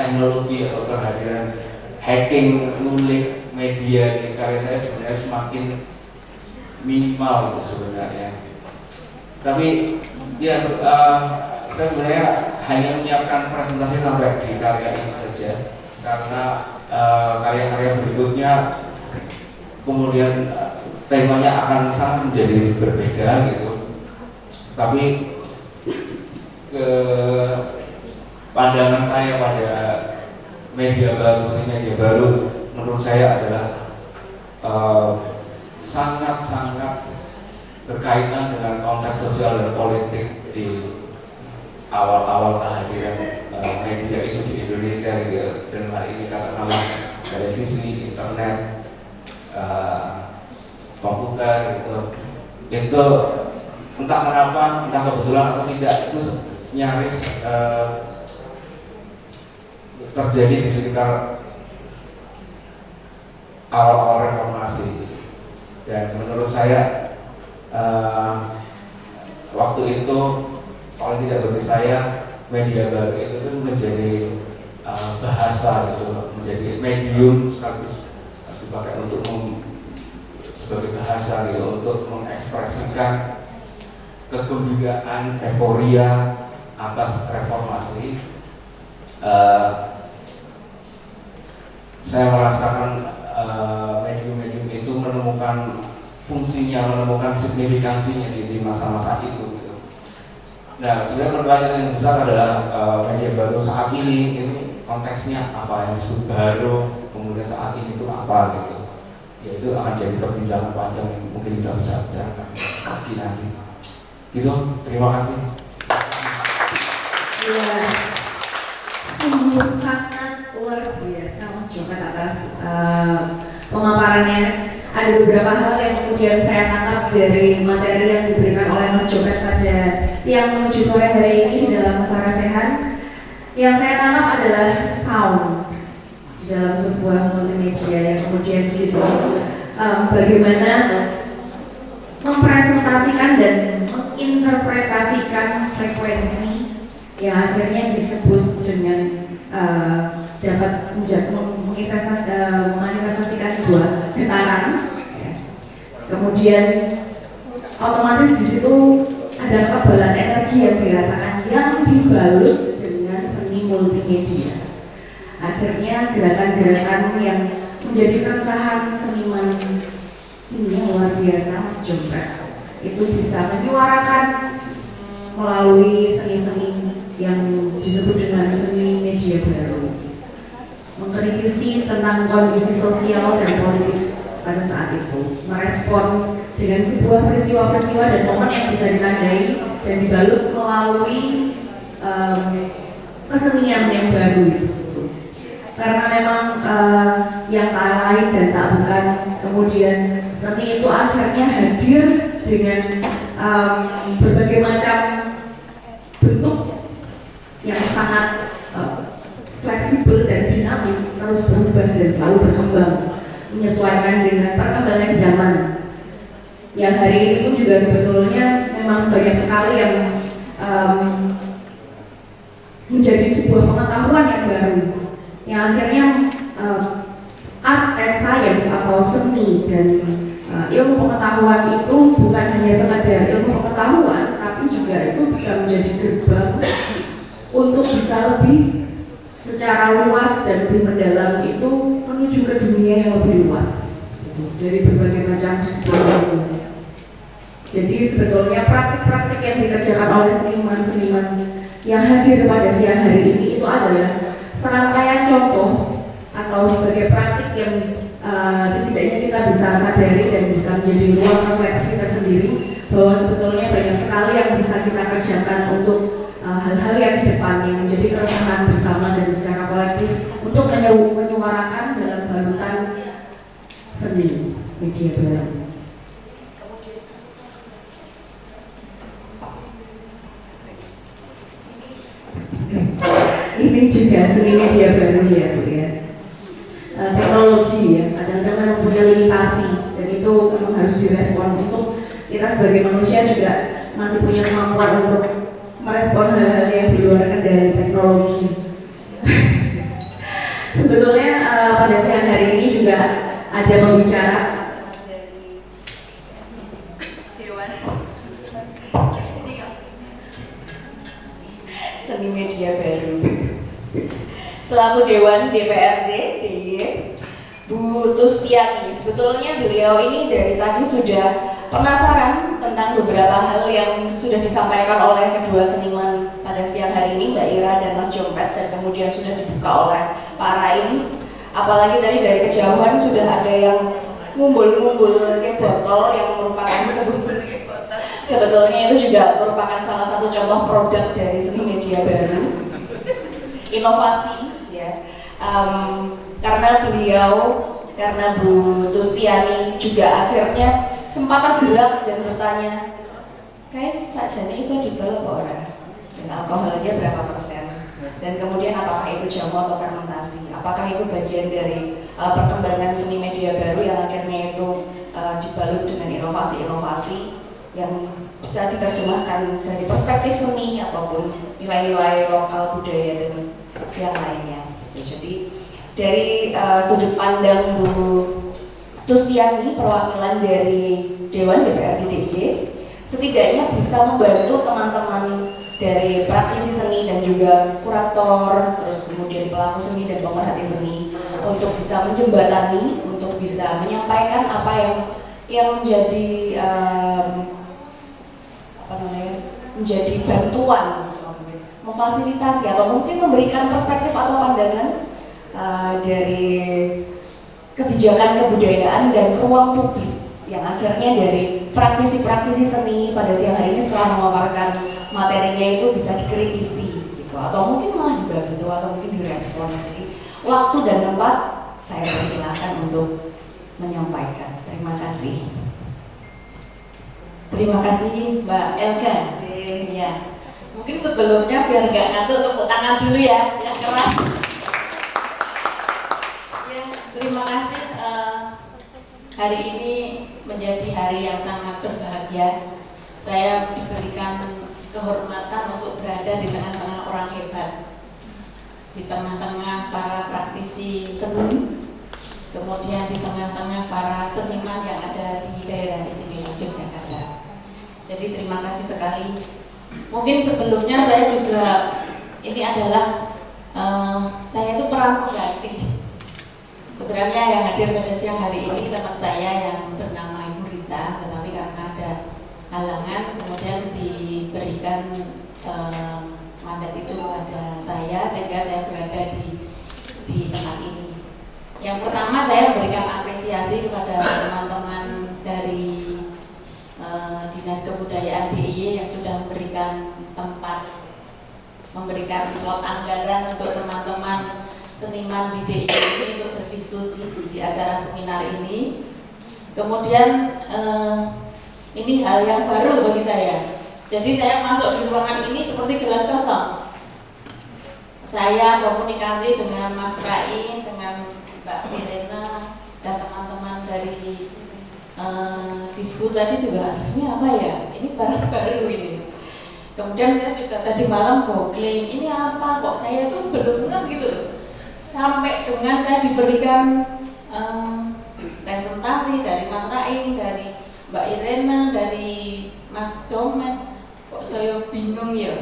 teknologi atau kehadiran hacking, ngulik media di karya saya sebenarnya semakin minimal gitu sebenarnya. Tapi ya saya sebenarnya hanya menyiapkan presentasi sampai di karya ini saja, karena karya-karya berikutnya kemudian temanya akan sangat menjadi berbeda gitu. Tapi pandangan saya pada media baru, media baru menurut saya adalah sangat-sangat berkaitan dengan konteks sosial dan politik di awal-awal kehadiran media itu di Indonesia gitu. Dan hari ini katakanlah televisi, internet, komputer gitu, itu entah kenapa, entah kebetulan atau tidak, itu nyaris terjadi di sekitar awal-awal reformasi. Dan menurut saya waktu itu, kalau tidak bagi saya, media baru itu menjadi bahasa gitu, menjadi medium sekaligus dipakai untuk sebagai bahasa gitu, untuk mengekspresikan kegembiraan, euforia atas reformasi. Saya merasakan medium-medium itu menemukan fungsinya, menemukan signifikansinya di masa-masa itu gitu. Nah, sebenarnya pertanyaan yang besar adalah media baru saat ini konteksnya apa, yang disebut baru, kemudian saat ini itu apa gitu. Ya itu akan jadi perbincangan panjang yang mungkin kita bisa bicarakan nanti. Gitu, terima kasih. Ya, sungguh sangat luar biasa Mas Jokert atas pemaparannya. Ada beberapa hal yang kemudian saya tangkap dari materi yang diberikan oleh Mas Jokert pada siang menuju sore hari ini di dalam Musara Sehat. Yang saya tangkap adalah sound di dalam sebuah multimedia, yang kemudian di situ bagaimana mempresentasikan dan menginterpretasikan frekuensi yang akhirnya disebut dengan dapat memanifestasikan sebuah getaran, ya. Kemudian otomatis di situ ada kekebalan energi yang dirasakan yang dibalut dengan seni multimedia. Akhirnya gerakan-gerakan yang menjadi keresahan seniman ini luar biasa Mas Jokert itu bisa menyuarakan melalui seni-seni yang disebut dengan seni media baru, mengkritisi tentang kondisi sosial dan politik pada saat itu, merespon dengan sebuah peristiwa-peristiwa dan momen yang bisa ditandai dan dibalut melalui kesenian yang baru itu. Karena memang yang tak lain dan tak bukan, kemudian seni itu akhirnya hadir dengan berbagai macam bentuk yang sangat fleksibel dan dinamis, terus berubah dan selalu berkembang menyesuaikan dengan perkembangan zaman. Yang hari ini pun juga sebetulnya memang banyak sekali yang menjadi sebuah pengetahuan yang baru, yang akhirnya art and science atau seni dan ilmu pengetahuan itu bukan hanya sekedar ilmu pengetahuan, tapi juga itu bisa menjadi gerbang untuk bisa lebih secara luas dan lebih mendalam itu menuju ke dunia yang lebih luas gitu, dari berbagai macam disiplin. Jadi sebetulnya praktik-praktik yang dikerjakan oleh seniman-seniman yang hadir pada siang hari ini itu adalah serangkaian contoh atau sebagai praktik yang setidaknya kita bisa sadari dan bisa menjadi ruang refleksi tersendiri bahwa sebetulnya banyak sekali yang bisa kita kerjakan untuk hal-hal yang di depan yang menjadi keresahan bersama dan secara kolektif untuk menyuarakan dalam balutan seni media baru. Ini juga seni media baru ya Bu ya. Teknologi ya, kadang-kadang memang punya limitasi dan itu memang harus direspon. Untuk kita sebagai manusia juga masih punya kemampuan untuk merespon hal-hal yang di luar kendali teknologi. Sebetulnya pada siang hari ini juga ada pembicara dari Dewan Seni Media Baru selaku Dewan DPRD DIY Bu Tustiani. Sebetulnya beliau ini dari tadi sudah penasaran tentang beberapa hal yang sudah disampaikan oleh kedua seniman pada siang hari ini, Mbak Ira dan Mas Jompet, dan kemudian sudah dibuka oleh Pak Rain. Apalagi tadi dari kejauhan sudah ada yang ngumpul-ngumpul kayak botol yang merupakan sebetulnya itu juga merupakan salah satu contoh produk dari seni media baru, inovasi ya. Karena Bu Tustiani juga akhirnya sempat tergerak dan bertanya, kayak sajane iso didol apa ora? Dan alkoholnya berapa persen? Dan kemudian apakah itu jamu atau fermentasi? Apakah itu bagian dari perkembangan seni media baru yang akhirnya itu dibalut dengan inovasi-inovasi yang bisa diterjemahkan dari perspektif seni ataupun nilai-nilai lokal budaya dan yang lainnya. Jadi dari sudut pandang Bu Tustiani, perwakilan dari Dewan DPRD DIY, setidaknya bisa membantu teman-teman dari praktisi seni dan juga kurator, terus kemudian pelaku seni dan pemerhati seni untuk bisa menjembatani, untuk bisa menyampaikan apa yang menjadi menjadi bantuan, memfasilitasi atau mungkin memberikan perspektif atau pandangan dari kebijakan kebudayaan dan ruang publik yang akhirnya dari praktisi-praktisi seni pada siang hari ini setelah memaparkan materinya itu bisa dikritisi gitu, atau mungkin malah dibantu atau mungkin direspon. Jadi waktu dan tempat saya persilahkan untuk menyampaikan. Terima kasih. Terima kasih Mbak Elga. Ya. Mungkin sebelumnya biar nggak ngantuk tepuk tangan dulu ya, yang keras. Terima kasih, hari ini menjadi hari yang sangat berbahagia. Saya diberikan kehormatan untuk berada di tengah-tengah orang hebat, di tengah-tengah para praktisi seni, kemudian di tengah-tengah para seniman yang ada di daerah istimewa Yogyakarta. Jadi terima kasih sekali. Mungkin sebelumnya saya juga, ini adalah saya itu peran pengganti. Sebenarnya yang hadir pada siang hari ini teman saya yang bernama Ibu Rita, tetapi karena ada halangan kemudian diberikan mandat itu kepada saya sehingga saya berada di tempat ini. Yang pertama saya memberikan apresiasi kepada teman-teman dari Dinas Kebudayaan DIY yang sudah memberikan tempat, memberikan slot anggaran untuk teman-teman seniman di DIY ini untuk berdiskusi di acara seminar ini. Kemudian ini hal yang baru bagi saya. Jadi saya masuk di ruangan ini seperti gelas kosong. Saya komunikasi dengan Mas Rai, dengan Mbak Irena dan teman-teman dari Disku tadi juga, ini apa ya? Ini barang baru ini. Kemudian saya juga tadi malam googling, ini apa? Kok saya itu belum ngeh gitu loh. Sampai dengan saya diberikan presentasi dari Mas Raing, dari Mbak Irena, dari Mas Jomet, kok saya bingung ya.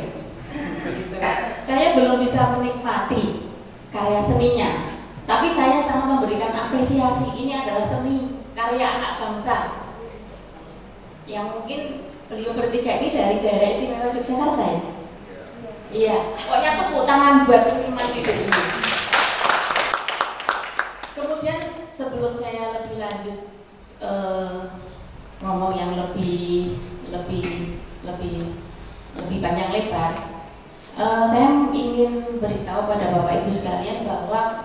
Gitu. Saya belum bisa menikmati karya seninya, tapi saya sangat memberikan apresiasi. Ini adalah seni karya anak bangsa yang mungkin beliau bertiga ini dari daerah istimewa Yogyakarta ya. Iya, pokoknya tepuk tangan buat seniman di ini. Kemudian sebelum saya lebih lanjut ngomong yang lebih panjang lebar, saya ingin beritahu pada Bapak Ibu sekalian bahwa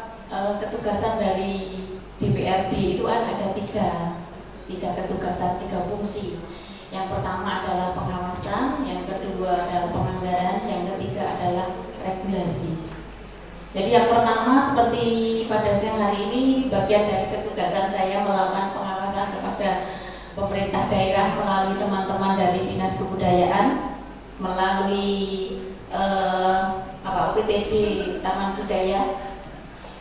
ketugasan dari DPRD itu ada tiga ketugasan, tiga fungsi. Yang pertama adalah pengawasan, yang kedua adalah penganggaran, yang ketiga adalah regulasi. Jadi yang pertama seperti pada siang hari ini bagian dari ketugasan saya melakukan pengawasan kepada pemerintah daerah melalui teman-teman dari Dinas Kebudayaan, melalui UPTD Taman Budaya.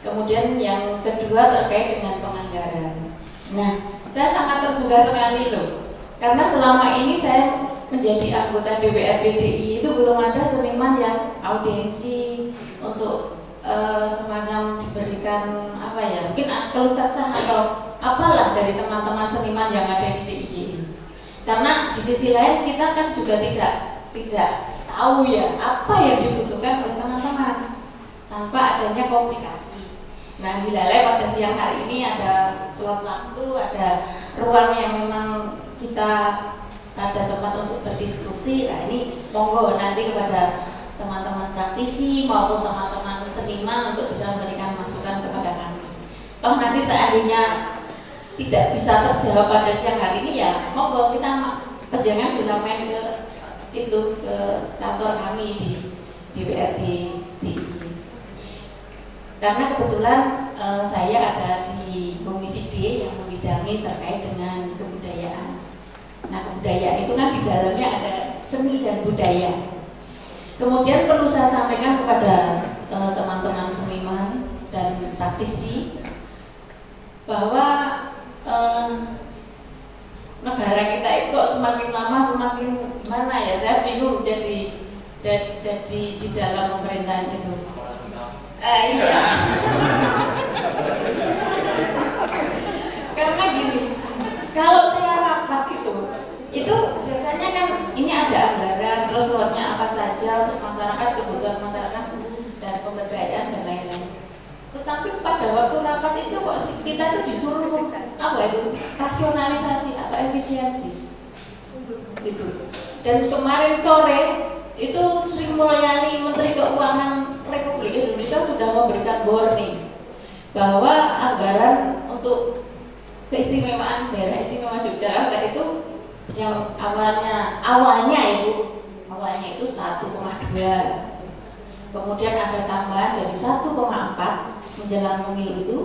Kemudian yang kedua terkait dengan penganggaran. Nah, saya sangat terbuka sekali loh, karena selama ini saya menjadi anggota DPRD DI itu belum ada seniman yang audiensi untuk semacam diberikan apa ya, mungkin keluh kesah atau apalah dari teman-teman seniman yang ada di DIY ini. Karena di sisi lain kita kan juga tidak tahu ya apa yang dibutuhkan oleh teman-teman tanpa adanya komunikasi. Nah, Hilalai pada siang hari ini ada slot waktu, ada ruang yang memang kita ada tempat untuk berdiskusi. Nah, ini monggo nanti kepada teman-teman praktisi maupun teman-teman seniman untuk bisa memberikan masukan kepada kami. Toh nanti seandainya tidak bisa terjawab pada siang hari ini ya monggo kita penjangan bisa main ke kantor kami di DPRD DI. Karena kebetulan saya ada di Komisi D yang membidangi terkait dengan kebudayaan. Nah, kebudayaan itu kan di dalamnya ada seni dan budaya. Kemudian perlu saya sampaikan kepada teman-teman seniman dan praktisi bahwa negara kita itu kok semakin lama semakin gimana ya, saya bingung jadi di dalam pemerintahan itu. Iya. Karena gini, kalau saya rapat itu biasanya kan ini ada anggaran, terus slotnya apa saja untuk masyarakat, kebutuhan masyarakat dan pemberdayaan dan lain-lain. Tetapi pada waktu rapat itu kok kita tuh disuruh apa itu rasionalisasi atau efisiensi gitu. Dan kemarin sore itu Sri Mulyani Menteri Keuangan Republik Indonesia sudah memberikan warning bahwa anggaran untuk keistimewaan daerah istimewa Yogyakarta itu yang awalnya itu 1,2, kemudian ada tambahan jadi 1,4 menjelang pemilu itu,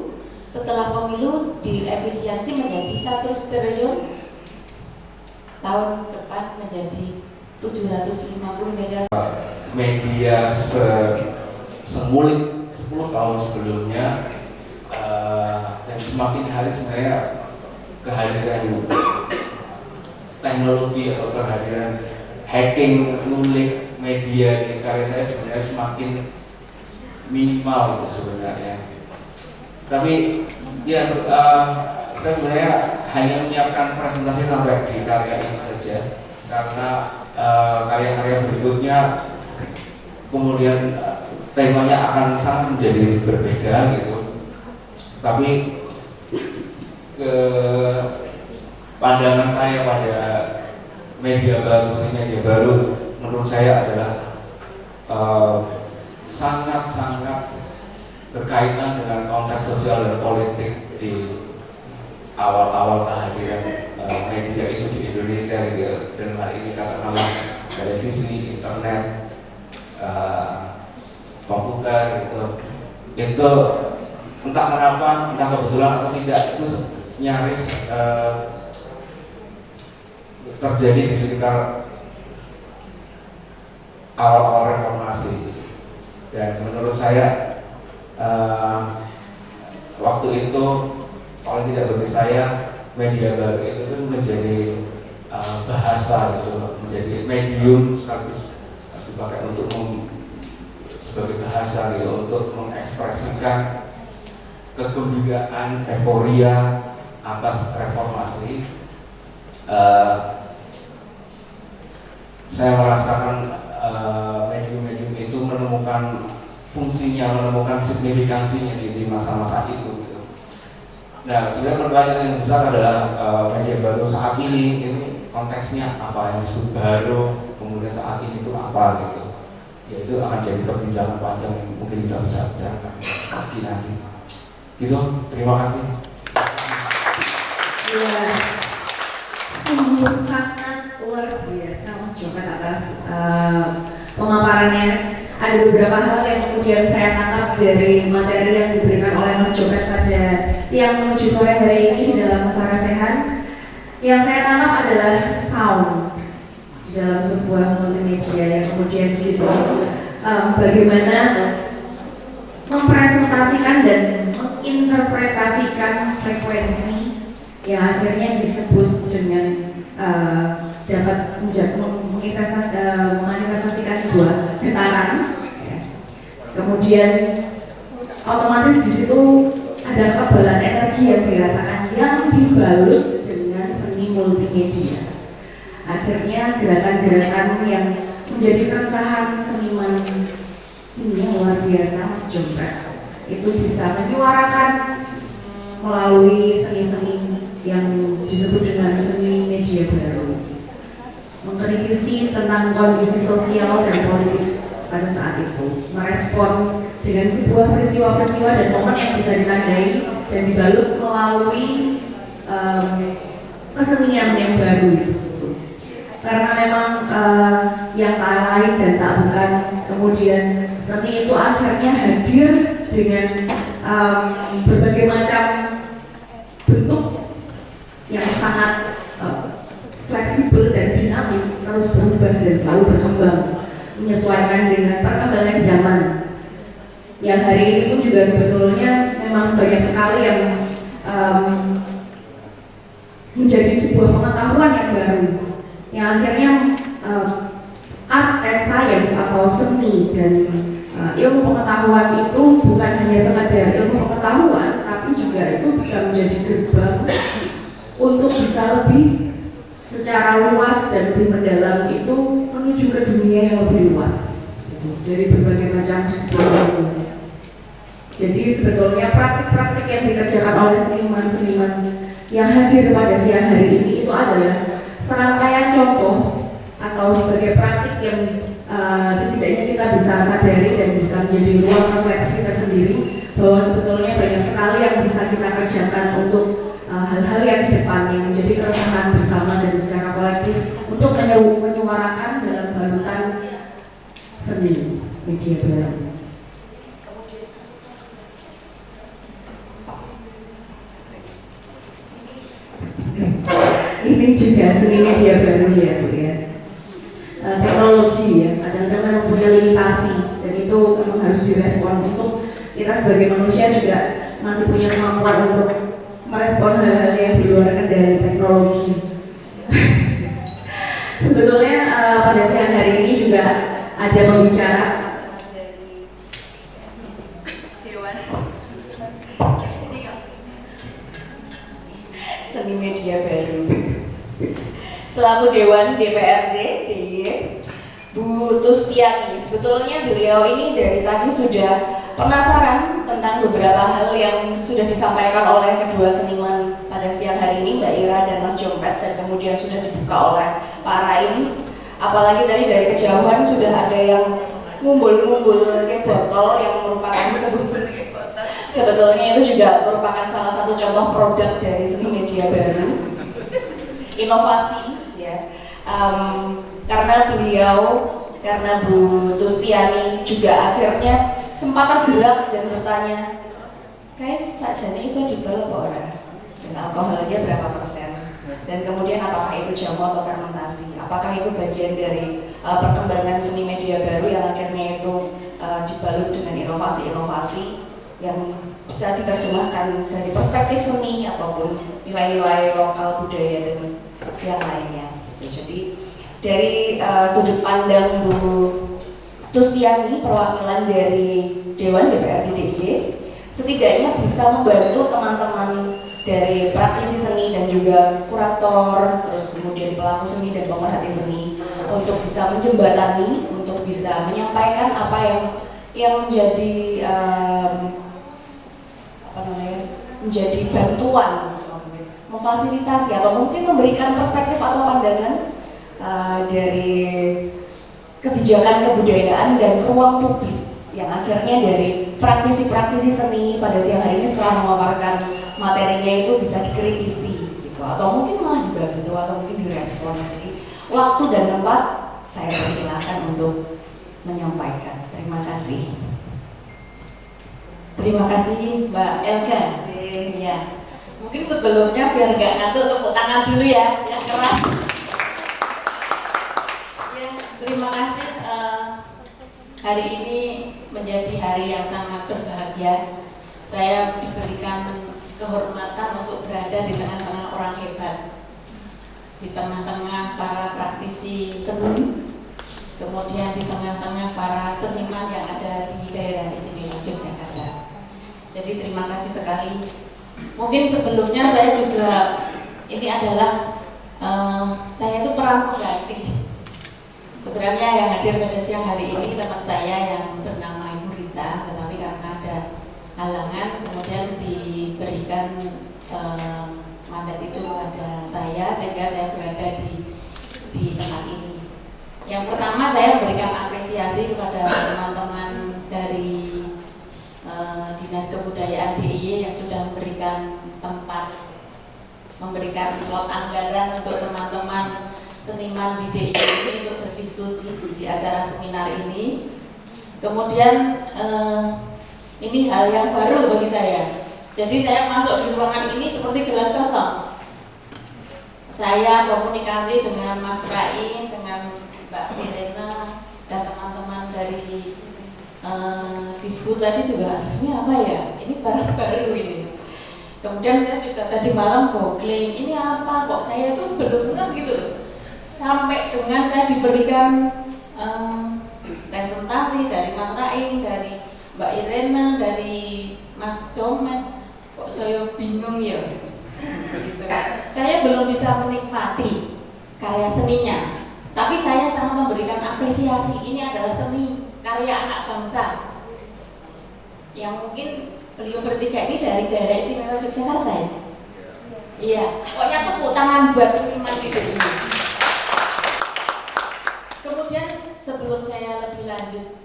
setelah pemilu diefisiensi menjadi 1 triliun, tahun depan menjadi 750 miliar. Media semulit 10 tahun sebelumnya, dan semakin hari sebenarnya kehadiran teknologi atau kehadiran hacking ngulik media di karya saya sebenarnya semakin minimal gitu sebenarnya. Tapi ya saya sebenarnya hanya menyiapkan presentasi sampai di karya ini saja, karena karya-karya berikutnya kemudian temanya akan sangat menjadi berbeda gitu. Tapi pandangan saya pada media baru menurut saya adalah sangat-sangat berkaitan dengan konteks sosial dan politik di awal-awal kehadiran media itu di Indonesia gitu. Dan hal ini katakanlah televisi, internet, komputer itu entah kenapa, entah kebetulan atau tidak, itu nyaris terjadi di sekitar awal-awal reformasi. Dan menurut saya waktu itu paling tidak bagi saya media baru itu menjadi bahasa gitu, menjadi medium sekaligus dipakai untuk sebagai bahasa gitu, untuk mengekspresikan kegembiraan, euforia atas reformasi. Saya merasakan medium-medium itu menemukan fungsinya, menemukan signifikansinya di masa-masa itu gitu. Nah, sebenarnya pertanyaan yang besar adalah media baru saat ini konteksnya apa yang disebut baru, kemudian saat ini itu apa gitu. Ya itu akan jadi perbincangan panjang yang mungkin kita bisa bicarakan lagi nanti. Gitu, terima kasih. Ya, sungguh sangat luar biasa Mas Joko atas pemaparannya. Ada beberapa hal yang kemudian saya tangkap dari materi yang diberikan oleh Mas Joko pada siang menuju sore hari ini di dalam Musara Sehat. Yang saya tangkap adalah sound di dalam sebuah multimedia yang kemudian di situ bagaimana mempresentasikan menginterpretasikan dan menginterpretasikan frekuensi yang akhirnya disebut dengan dapat memanifestasikan sebuah getaran. Ya. Kemudian otomatis di situ ada kekebalan energi yang dirasakan yang dibalut dengan seni multimedia. Akhirnya gerakan-gerakan yang menjadi keresahan seniman ini yang luar biasa, Mas Jompret, itu bisa menyuarakan melalui seni-seni yang disebut dengan seni media baru, mengkritisi tentang kondisi sosial dan politik pada saat itu, merespon dengan sebuah peristiwa-peristiwa dan momen yang bisa ditandai dan dibalut melalui kesenian yang baru itu. Karena memang yang tak lain dan tak bukan, kemudian seni itu akhirnya hadir dengan berbagai macam bentuk yang sangat fleksibel dan dinamis, terus berubah dan selalu berkembang menyesuaikan dengan perkembangan zaman. Yang hari ini pun juga sebetulnya memang banyak sekali yang menjadi sebuah pengetahuan yang baru, yang akhirnya art and science atau seni dan ilmu pengetahuan itu bukan hanya sekedar ilmu pengetahuan, tapi juga itu bisa menjadi gerbang untuk bisa lebih secara luas dan lebih mendalam itu menuju ke dunia yang lebih luas gitu, dari berbagai macam disiplin. Jadi sebetulnya praktik-praktik yang dikerjakan oleh seniman-seniman yang hadir pada siang hari ini itu adalah serangkaian contoh atau sebagai praktik yang setidaknya kita bisa sadari dan bisa menjadi ruang refleksi tersendiri bahwa sebetulnya banyak sekali yang bisa kita kerjakan untuk hal-hal yang di depannya menjadi keresahan bersama dan secara kolektif untuk menyuarakan dalam balutan seni media baru. Ini juga seni media baru ya Bu ya. Teknologi ya, kadang-kadang memang punya limitasi dan itu memang harus direspon. Untuk kita sebagai manusia juga masih punya kemampuan untuk merespon hal-hal yang di luar kendali teknologi. Sebetulnya pada siang hari ini juga ada pembicara seni media baru selaku Dewan DPRD DIY, Bu Tustiani. Sebetulnya beliau ini dari tadi sudah penasaran tentang beberapa hal yang sudah disampaikan oleh kedua seniman pada siang hari ini, Mbak Ira dan Mas Jompret, dan kemudian sudah dibuka oleh Pak Raim. Apalagi tadi dari kejauhan sudah ada yang ngumpul-ngumpul kayak botol yang merupakan sebetulnya itu juga merupakan salah satu contoh produk dari seni media baru, inovasi ya. Karena Bu Tustiani juga akhirnya sempat tergerak dan bertanya, kayak sajane iso didol apa ora? Dan alkoholnya berapa persen? Dan kemudian apakah itu jamu atau fermentasi? Apakah itu bagian dari perkembangan seni media baru yang akhirnya itu dibalut dengan inovasi-inovasi yang bisa diterjemahkan dari perspektif seni ataupun nilai-nilai lokal budaya dan yang lainnya. Jadi dari sudut pandang Bu Tustiani, perwakilan dari Dewan DPRD DIY, setidaknya bisa membantu teman-teman dari praktisi seni dan juga kurator, terus kemudian pelaku seni dan pemerhati seni untuk bisa menjembatani, untuk bisa menyampaikan apa yang menjadi menjadi bantuan, memfasilitasi atau mungkin memberikan perspektif atau pandangan dari kebijakan kebudayaan dan ruang publik yang akhirnya dari praktisi-praktisi seni pada siang hari ini setelah memaparkan materinya itu bisa dikritisi gitu, atau mungkin malah dibantu atau mungkin direspon. Jadi waktu dan tempat saya persilahkan untuk menyampaikan. Terima kasih. Terima kasih Mbak Elga. Ya. Mungkin sebelumnya biar nggak ngantuk tepuk tangan dulu ya, yang keras. Ya, terima kasih. Hari ini menjadi hari yang sangat berbahagia saya diberikan kehormatan untuk berada di tengah-tengah orang hebat, di tengah-tengah para praktisi seni, kemudian di tengah-tengah para seniman yang ada di daerah istimewa Yogyakarta. Jadi terima kasih sekali. Mungkin sebelumnya saya juga, ini adalah saya itu peran pengganti. Sebenarnya yang hadir pada siang hari ini teman saya yang bernama Ibu Rita, tetapi karena ada halangan kemudian diberikan mandat itu kepada saya, sehingga saya berada di tempat ini. Yang pertama, saya memberikan apresiasi kepada teman-teman dari Dinas Kebudayaan DIY yang sudah memberikan tempat, memberikan slot anggaran untuk teman-teman seniman di DIY ini untuk berdiskusi di acara seminar ini. Kemudian ini hal yang baru bagi saya. Jadi saya masuk di ruangan ini seperti gelas kosong. Saya komunikasi dengan Mas Rai, dengan Mbak Irena, dan teman-teman dari Disbu tadi juga, ini apa ya? Ini barang baru ini. Kemudian saya juga tadi malam googling, ini apa? Kok saya tuh belum ngerti gitu loh. Sampai dengan saya diberikan presentasi dari Mas Rai, dari Mbak Irena, dari Mas Jomet, kok saya bingung ya. Gitu. Saya belum bisa menikmati karya seninya, tapi saya sangat memberikan apresiasi. Ini adalah seni karya anak bangsa yang mungkin beliau bertiga ini dari daerah istimewa Yogyakarta ya. Iya, pokoknya tepuk tangan buat seniman itu ini. Kemudian sebelum saya lebih lanjut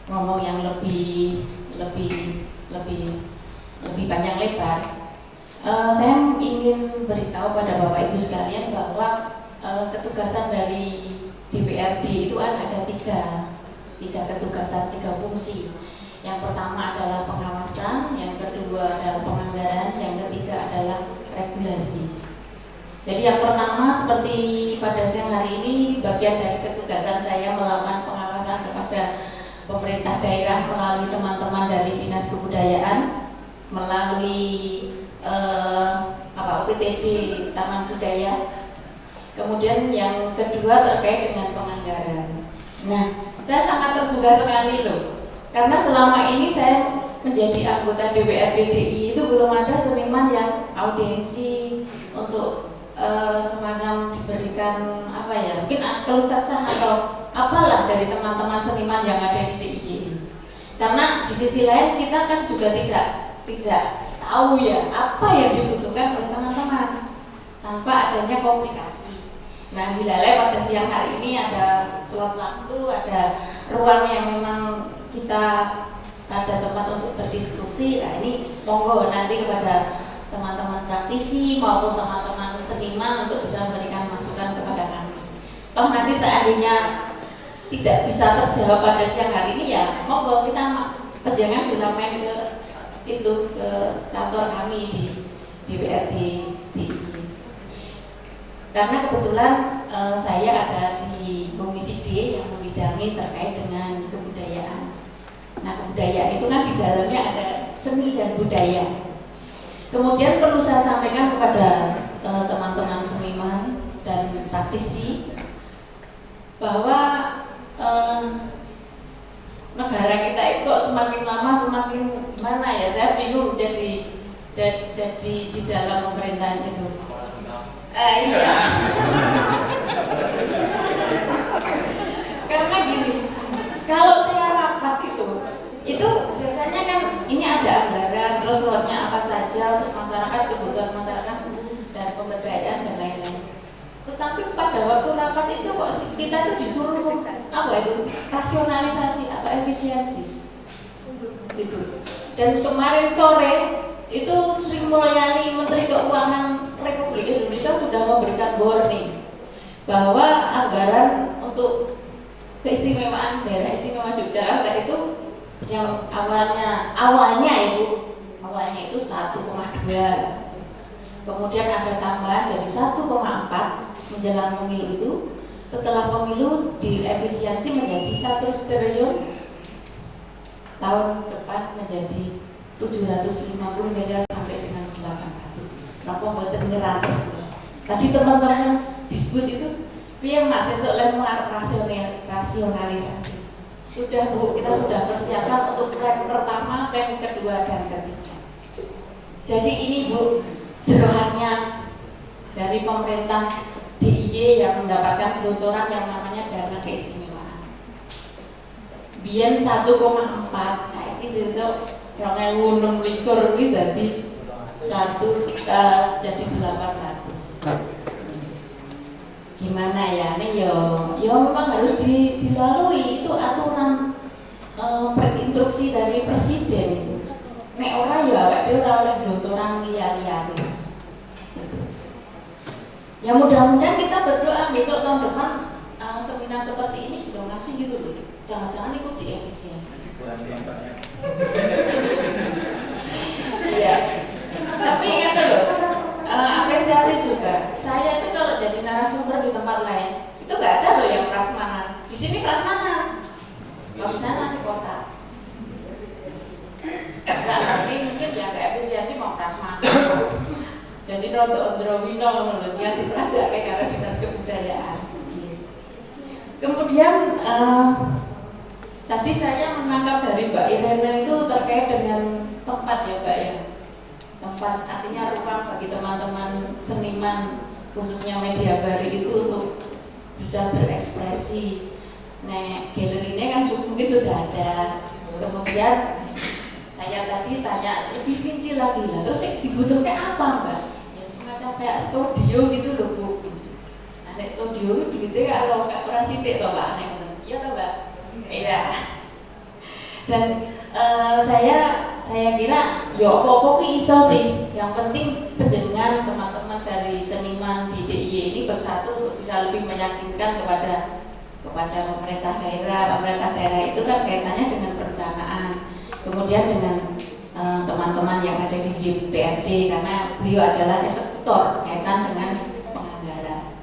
ngomong yang lebih panjang lebar, saya ingin beritahu pada Bapak Ibu sekalian bahwa ketugasan dari DPRD itu ada tiga ketugasan, tiga fungsi. Yang pertama adalah pengawasan, yang kedua adalah penganggaran, yang ketiga adalah regulasi. Jadi yang pertama, seperti pada siang hari ini, bagian dari ketugasan saya melakukan pengawasan kepada pemerintah daerah melalui teman-teman dari Dinas Kebudayaan, melalui UPTD Taman Budaya. Kemudian yang kedua terkait dengan penganggaran. Nah, saya sangat terbuka sekali loh, karena selama ini saya menjadi anggota DPRD DIY itu belum ada seniman yang audiensi untuk semacam diberikan apa ya, mungkin keluh kesah atau apalah dari teman-teman seniman yang ada di DIY. Karena di sisi lain kita kan juga tidak tahu ya apa yang dibutuhkan oleh teman-teman tanpa adanya komunikasi. Nah, Hilale pada siang hari ini ada slot waktu, ada ruang yang memang kita ada tempat untuk berdiskusi. Nah, ini monggo nanti kepada teman-teman praktisi maupun teman-teman seniman untuk bisa memberikan masukan kepada kami. Toh nanti seandainya tidak bisa terjawab pada siang hari ini, ya monggo kita penjangan bisa main ke kantor kami di DPRD DIY. Karena kebetulan saya ada di Komisi D yang membidangi terkait dengan kebudayaan. Nah, kebudayaan itu kan di dalamnya ada seni dan budaya. Kemudian perlu saya sampaikan kepada teman-teman seniman dan praktisi bahwa negara kita itu kok semakin lama semakin gimana ya, saya bingung jadi di dalam pemerintahan itu. Iya. Karena gini, kalau saya rapat itu biasanya kan ini ada anggaran, terus slotnya apa saja untuk masyarakat, kebutuhan masyarakat dan pemberdayaan dan lain-lain. Tetapi pada waktu rapat itu kok kita tuh disuruh apa itu rasionalisasi atau efisiensi gitu. Dan kemarin sore itu Sri Mulyani Menteri Keuangan Republik Indonesia sudah memberikan warning bahwa anggaran untuk keistimewaan daerah istimewa Yogyakarta itu yang awalnya itu 1,2, kemudian ada tambahan jadi 1,4 menjelang pemilu itu. Setelah pemilu diefisiensi menjadi 1 triliun 800 tahun depan menjadi 750 miliar sampai dengan 800. Napa mboten ngerantes. Tadi teman-teman disebut itu piye Mas sesuk lem rasionalisasi. Sudah Bu, kita sudah persiapkan untuk plan pertama, plan kedua dan ketiga. Jadi ini Bu, jerohannya dari pemerintah DIY yang mendapatkan gelontoran yang namanya dana keistimewaan. Biyen 1,4, saiki sesuk 2026 iki dadi jadi 800. Gimana ya, ini ya memang harus dilalui, itu aturan perinstruksi dari presiden itu. Nek ora ya awake dhewe ora oleh gelontoran liya-liya. Ya mudah-mudahan kita berdoa besok tahun depan seminar seperti ini juga ngasih gitu loh. Jangan-jangan ikuti efisiensi. Iya. Tapi ingat loh, apresiasi juga. Saya itu kalau jadi narasumber di tempat lain, itu nggak ada loh yang prasmanan. Di sini prasmanan. Kalau di sana nasi kotak. Enggak, tapi mungkin ya nggak efisiensi mau prasmanan. Jadi rodo ondrowino menurut dia diperajak kayak karena dinas kebudayaan. Kemudian tadi saya menangkap dari Mbak Irene itu terkait dengan tempat ya Mbak ya. Tempat artinya ruang bagi teman-teman seniman khususnya media bari itu untuk bisa berekspresi. Nah, galerinya kan mungkin sudah ada. Kemudian saya tadi tanya lebih rinci lagi lah, terus dibutuhkan apa Mbak? Ya semacam kayak studio gitu loh Bu. Nah, studio itu duitnya kalau kayak orang sidik toh Mbak, iya toh Mbak? Iya. Dan saya kira ya apa-apa ki iso sih. Yang penting penjenengan teman-teman dari seniman di DIY ini bersatu untuk bisa lebih meyakinkan kepada pemerintah daerah. Pemerintah daerah itu kan kaitannya dengan perencanaan, kemudian dengan teman-teman yang ada di DPRD karena beliau adalah eksekutor kaitan dengan penganggaran.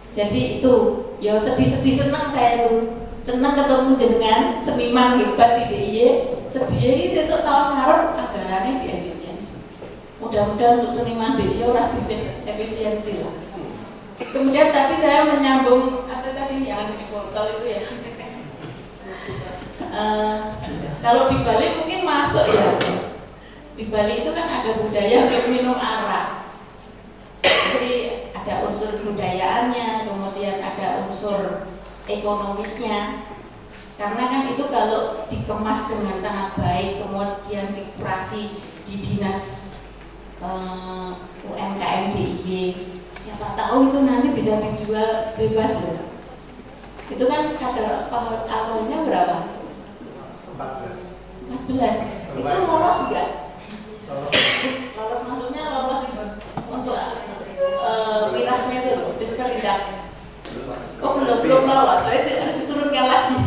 Jadi itu ya sedih-sedih senang saya tuh. Senang ketemu jenengan seniman hebat di DIY. Sedih ini sesuk tahun ngarep anggarannya diefisiensi. Mudah-mudahan untuk seniman DIY ora diefisiensi lah. Kemudian tadi saya menyambung apa tadi yang di portal itu ya. Kalau di Bali mungkin masuk ya. Di Bali itu kan ada budaya untuk minum arak. Jadi ada unsur budayaannya, kemudian ada unsur ekonomisnya, karena kan itu kalau dikemas dengan sangat baik kemudian dikurasi di dinas UMKM DIY, siapa tahu itu nanti bisa dijual bebas loh. Itu kan kadar alkoholnya berapa? 14. Itu lolos enggak? Lolos maksudnya lolos untuk mirasnya itu loh, fiskal tidak. Oh belum lolos, soalnya harus diturunkan lagi.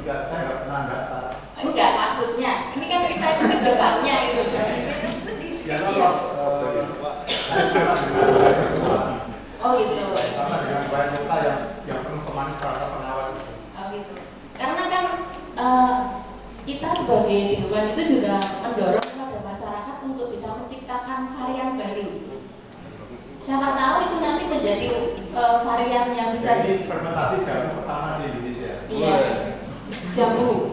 Saya nggak pernah daftar. Enggak, maksudnya ini kan kita itu debatnya itu. Ya lolos. Oh gitu. Sama dengan bahan lokal yang penuh kemanis rasa pengawet. Oh gitu. Karena kan kita sebagai dewan itu juga mendorong kepada masyarakat untuk bisa menciptakan varian baru. Siapa tahu itu nanti menjadi varian yang bisa Jadi fermentasi jamu pertama di Indonesia. Iya. Jamu.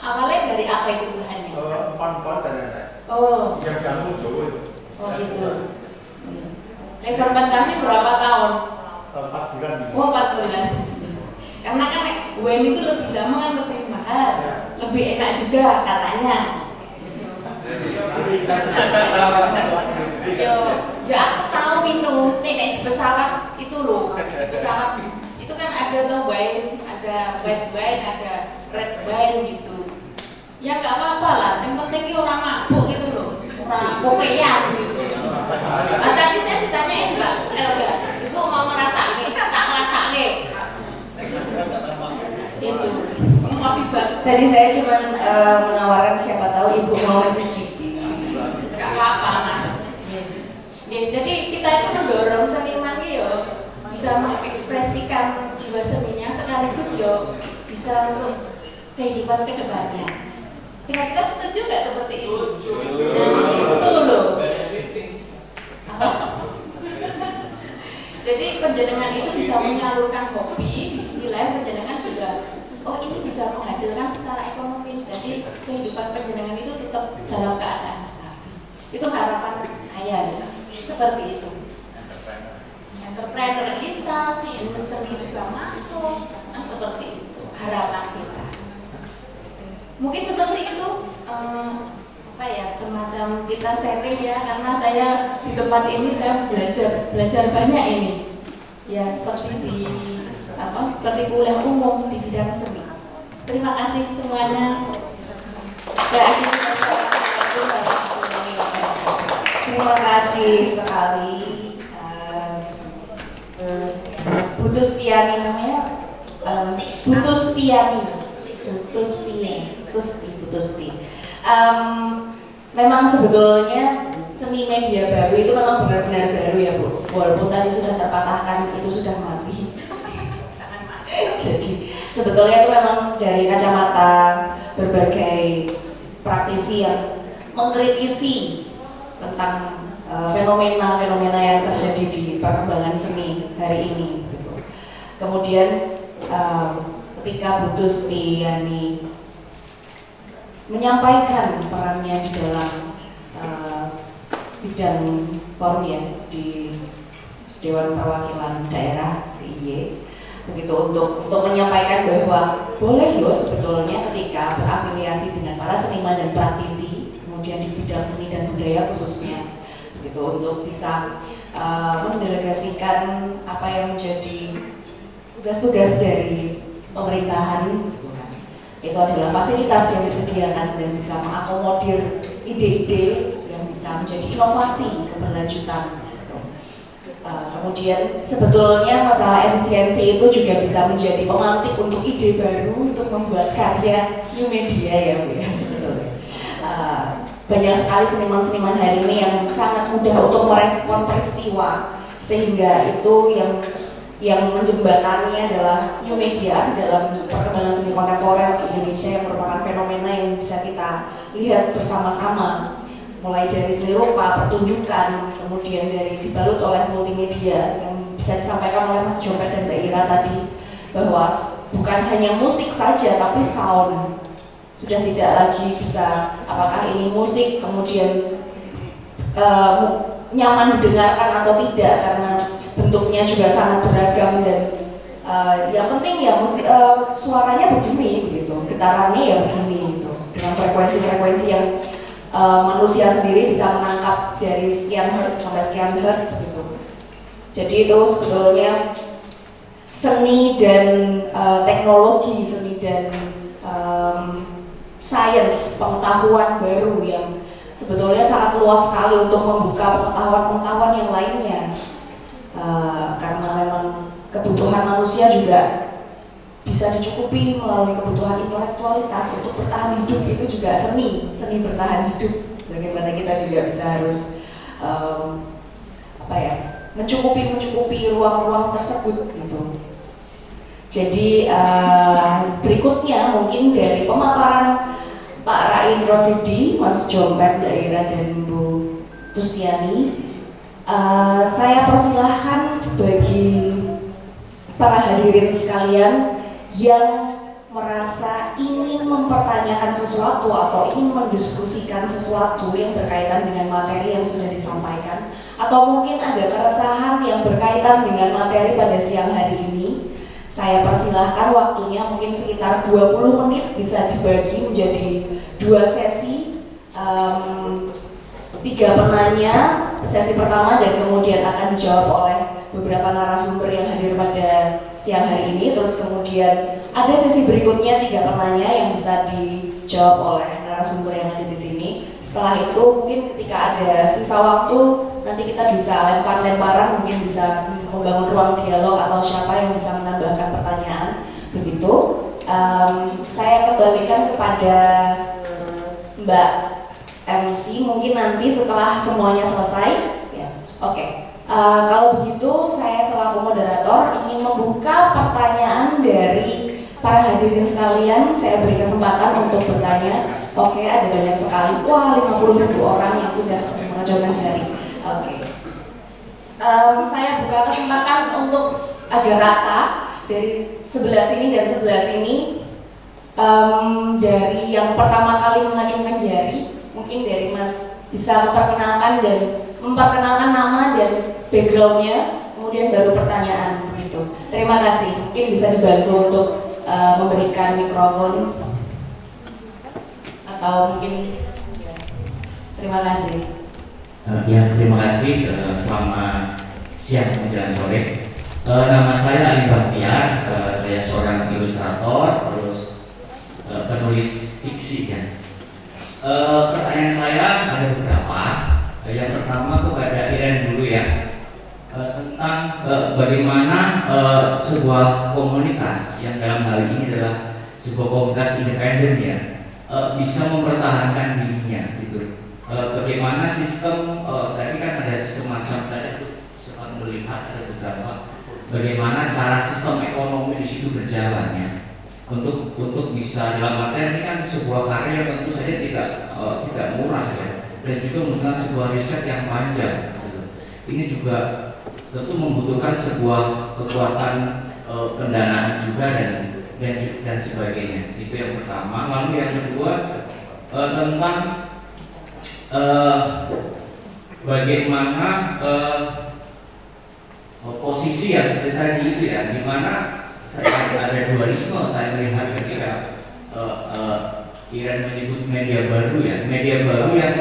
Awalnya dari apa itu bahannya? Empon-empon dan lain-lain. Oh. Yang jamu Jawa itu. Oh gitu. Fermentasi berapa tahun? 4 bulan. Oh 4 bulan. Karena kan wine itu lebih lama kan lebih mahal, lebih enak juga katanya. Ya aku tahu minum, nih pesawat itu loh, pesawat itu kan ada tuh wine, ada white wine, ada red wine gitu. Ya nggak apa-apa lah, yang penting orang mabuk gitu loh, orang kokean gitu. Nah, tadi saya ditanyain Mbak Elga, Ibu mau ngerasain, tak ngerasain. Itu mau dibantu. Tadi saya cuma menawarkan siapa tahu ibu mau mencicipi. Gak apa-apa Mas. Ya, jadi kita itu mendorong seniman ya bisa mengekspresikan jiwa seninya sekaligus yo bisa bisa untuk kehidupan kedepannya. Kira-kira setuju nggak seperti itu? Nah, itu loh. Jadi penjenengan itu bisa menyalurkan hobi, di sisi lain penjenengan juga, oh ini bisa menghasilkan secara ekonomis. Jadi kehidupan penjenengan itu tetap dalam keadaan stabil. Itu harapan saya, ya. Seperti itu. Entrepreneur bisa, si seni juga masuk, nah, seperti itu harapan kita. Mungkin seperti itu, apa ya, semacam kita sharing ya, karena saya di tempat ini saya belajar banyak ini, ya seperti seperti kuliah umum di bidang seni. Terima kasih semuanya. Terima kasih sekali Bu Tustiani namanya, Bu Tustiani. Memang sebetulnya seni media baru itu memang benar-benar baru ya Bu, walaupun tadi sudah terpatahkan itu sudah mati. Jadi sebetulnya itu memang dari kacamata berbagai praktisi yang mengkritisi tentang fenomena-fenomena yang terjadi di perkembangan seni hari ini gitu. Kemudian ketika Bu Tustiani menyampaikan perannya di dalam bidang forum ya di Dewan Perwakilan Daerah DIY, begitu untuk menyampaikan bahwa boleh loh sebetulnya ketika berafiliasi dengan para seniman dan praktisi, kemudian di bidang seni dan budaya khususnya, begitu untuk bisa mendelegasikan apa yang menjadi tugas-tugas dari pemerintahan. Itu adalah fasilitas yang disediakan dan bisa mengakomodir ide-ide yang bisa menjadi inovasi keberlanjutan. Kemudian sebetulnya masalah efisiensi itu juga bisa menjadi pemantik untuk ide baru untuk membuat karya new media ya Bu ya sebetulnya. Banyak sekali seniman-seniman hari ini yang sangat mudah untuk merespon peristiwa, sehingga itu yang menjembatani adalah new media di dalam perkembangan seni kontemporer di Indonesia yang merupakan fenomena yang bisa kita lihat bersama-sama, mulai dari seni rupa, pertunjukan, kemudian dari dibalut oleh multimedia yang bisa disampaikan oleh Mas Jompet dan Mbak Ira tadi, bahwa bukan hanya musik saja tapi sound sudah tidak lagi bisa apakah ini musik kemudian nyaman didengarkan atau tidak karena bentuknya juga sangat beragam dan yang penting ya musik suaranya begini begitu, getarannya ya begini gitu, dengan frekuensi-frekuensi yang manusia sendiri bisa menangkap dari sekian hertz sampai sekian hertz gitu. Jadi itu sebetulnya seni dan teknologi, seni dan sains, pengetahuan baru yang sebetulnya sangat luas sekali untuk membuka pengetahuan-pengetahuan yang lainnya. Karena memang kebutuhan manusia juga bisa dicukupi melalui kebutuhan intelektualitas. Untuk bertahan hidup itu juga seni bertahan hidup. Bagaimana kita juga bisa harus mencukupi ruang-ruang tersebut gitu. Jadi berikutnya mungkin dari pemaparan Pak Rain Rosidi, Mas Jompet, Mbak Ira dan Bu Tustiani, saya persilahkan bagi para hadirin sekalian yang merasa ingin mempertanyakan sesuatu atau ingin mendiskusikan sesuatu yang berkaitan dengan materi yang sudah disampaikan, atau mungkin ada keresahan yang berkaitan dengan materi pada siang hari ini, saya persilahkan waktunya mungkin sekitar 20 menit bisa dibagi menjadi 2 sesi, 3 penanya sesi pertama dan kemudian akan dijawab oleh beberapa narasumber yang hadir pada siang hari ini. Terus kemudian ada sesi berikutnya 3 penanya yang bisa dijawab oleh narasumber yang ada di sini. Setelah itu mungkin ketika ada sisa waktu nanti kita bisa lempar-lemparan, mungkin bisa membangun ruang dialog atau siapa yang bisa menambahkan pertanyaan. Begitu. Saya kembalikan kepada Mbak MC mungkin nanti setelah semuanya selesai. Ya. Oke. Kalau begitu saya selaku moderator ingin membuka pertanyaan dari para hadirin sekalian, saya beri kesempatan untuk bertanya. Oke, ada banyak sekali. Wah, 50.000 orang yang sudah mengajukan jari. Oke. Saya buka kesempatan untuk agar rata dari sebelah sini dan sebelah sini. Dari yang pertama kali mengacungkan jari, mungkin dari Mas bisa memperkenalkan nama dan backgroundnya, kemudian baru pertanyaan begitu. Terima kasih. Mungkin bisa dibantu untuk memberikan mikrofon atau mungkin ya. Terima kasih. Ya, terima kasih. Selamat siang menjelang sore. Nama saya Ali Bahtiar. Saya seorang ilustrator, terus penulis fiksi ya. Pertanyaan saya ada beberapa. Yang pertama kepada Iren dulu ya, tentang bagaimana sebuah komunitas yang dalam hal ini adalah sebuah komunitas independen ya, bisa mempertahankan dirinya gitu. Bagaimana sistem tadi kan ada semacam tadi sempat melihat ada beberapa bagaimana cara sistem ekonomi di situ berjalan ya. Untuk bisa dalam artian ini kan sebuah karya tentu saja tidak murah ya, dan juga membutuhkan sebuah riset yang panjang gitu. Ini juga tentu membutuhkan sebuah kekuatan pendanaan juga dan sebagainya. Itu yang pertama. Lalu yang kedua tentang bagaimana posisi ya seperti tadi itu ya, di mana ada dualisme saya melihat ketika Iren menyebut media baru ya, media baru yang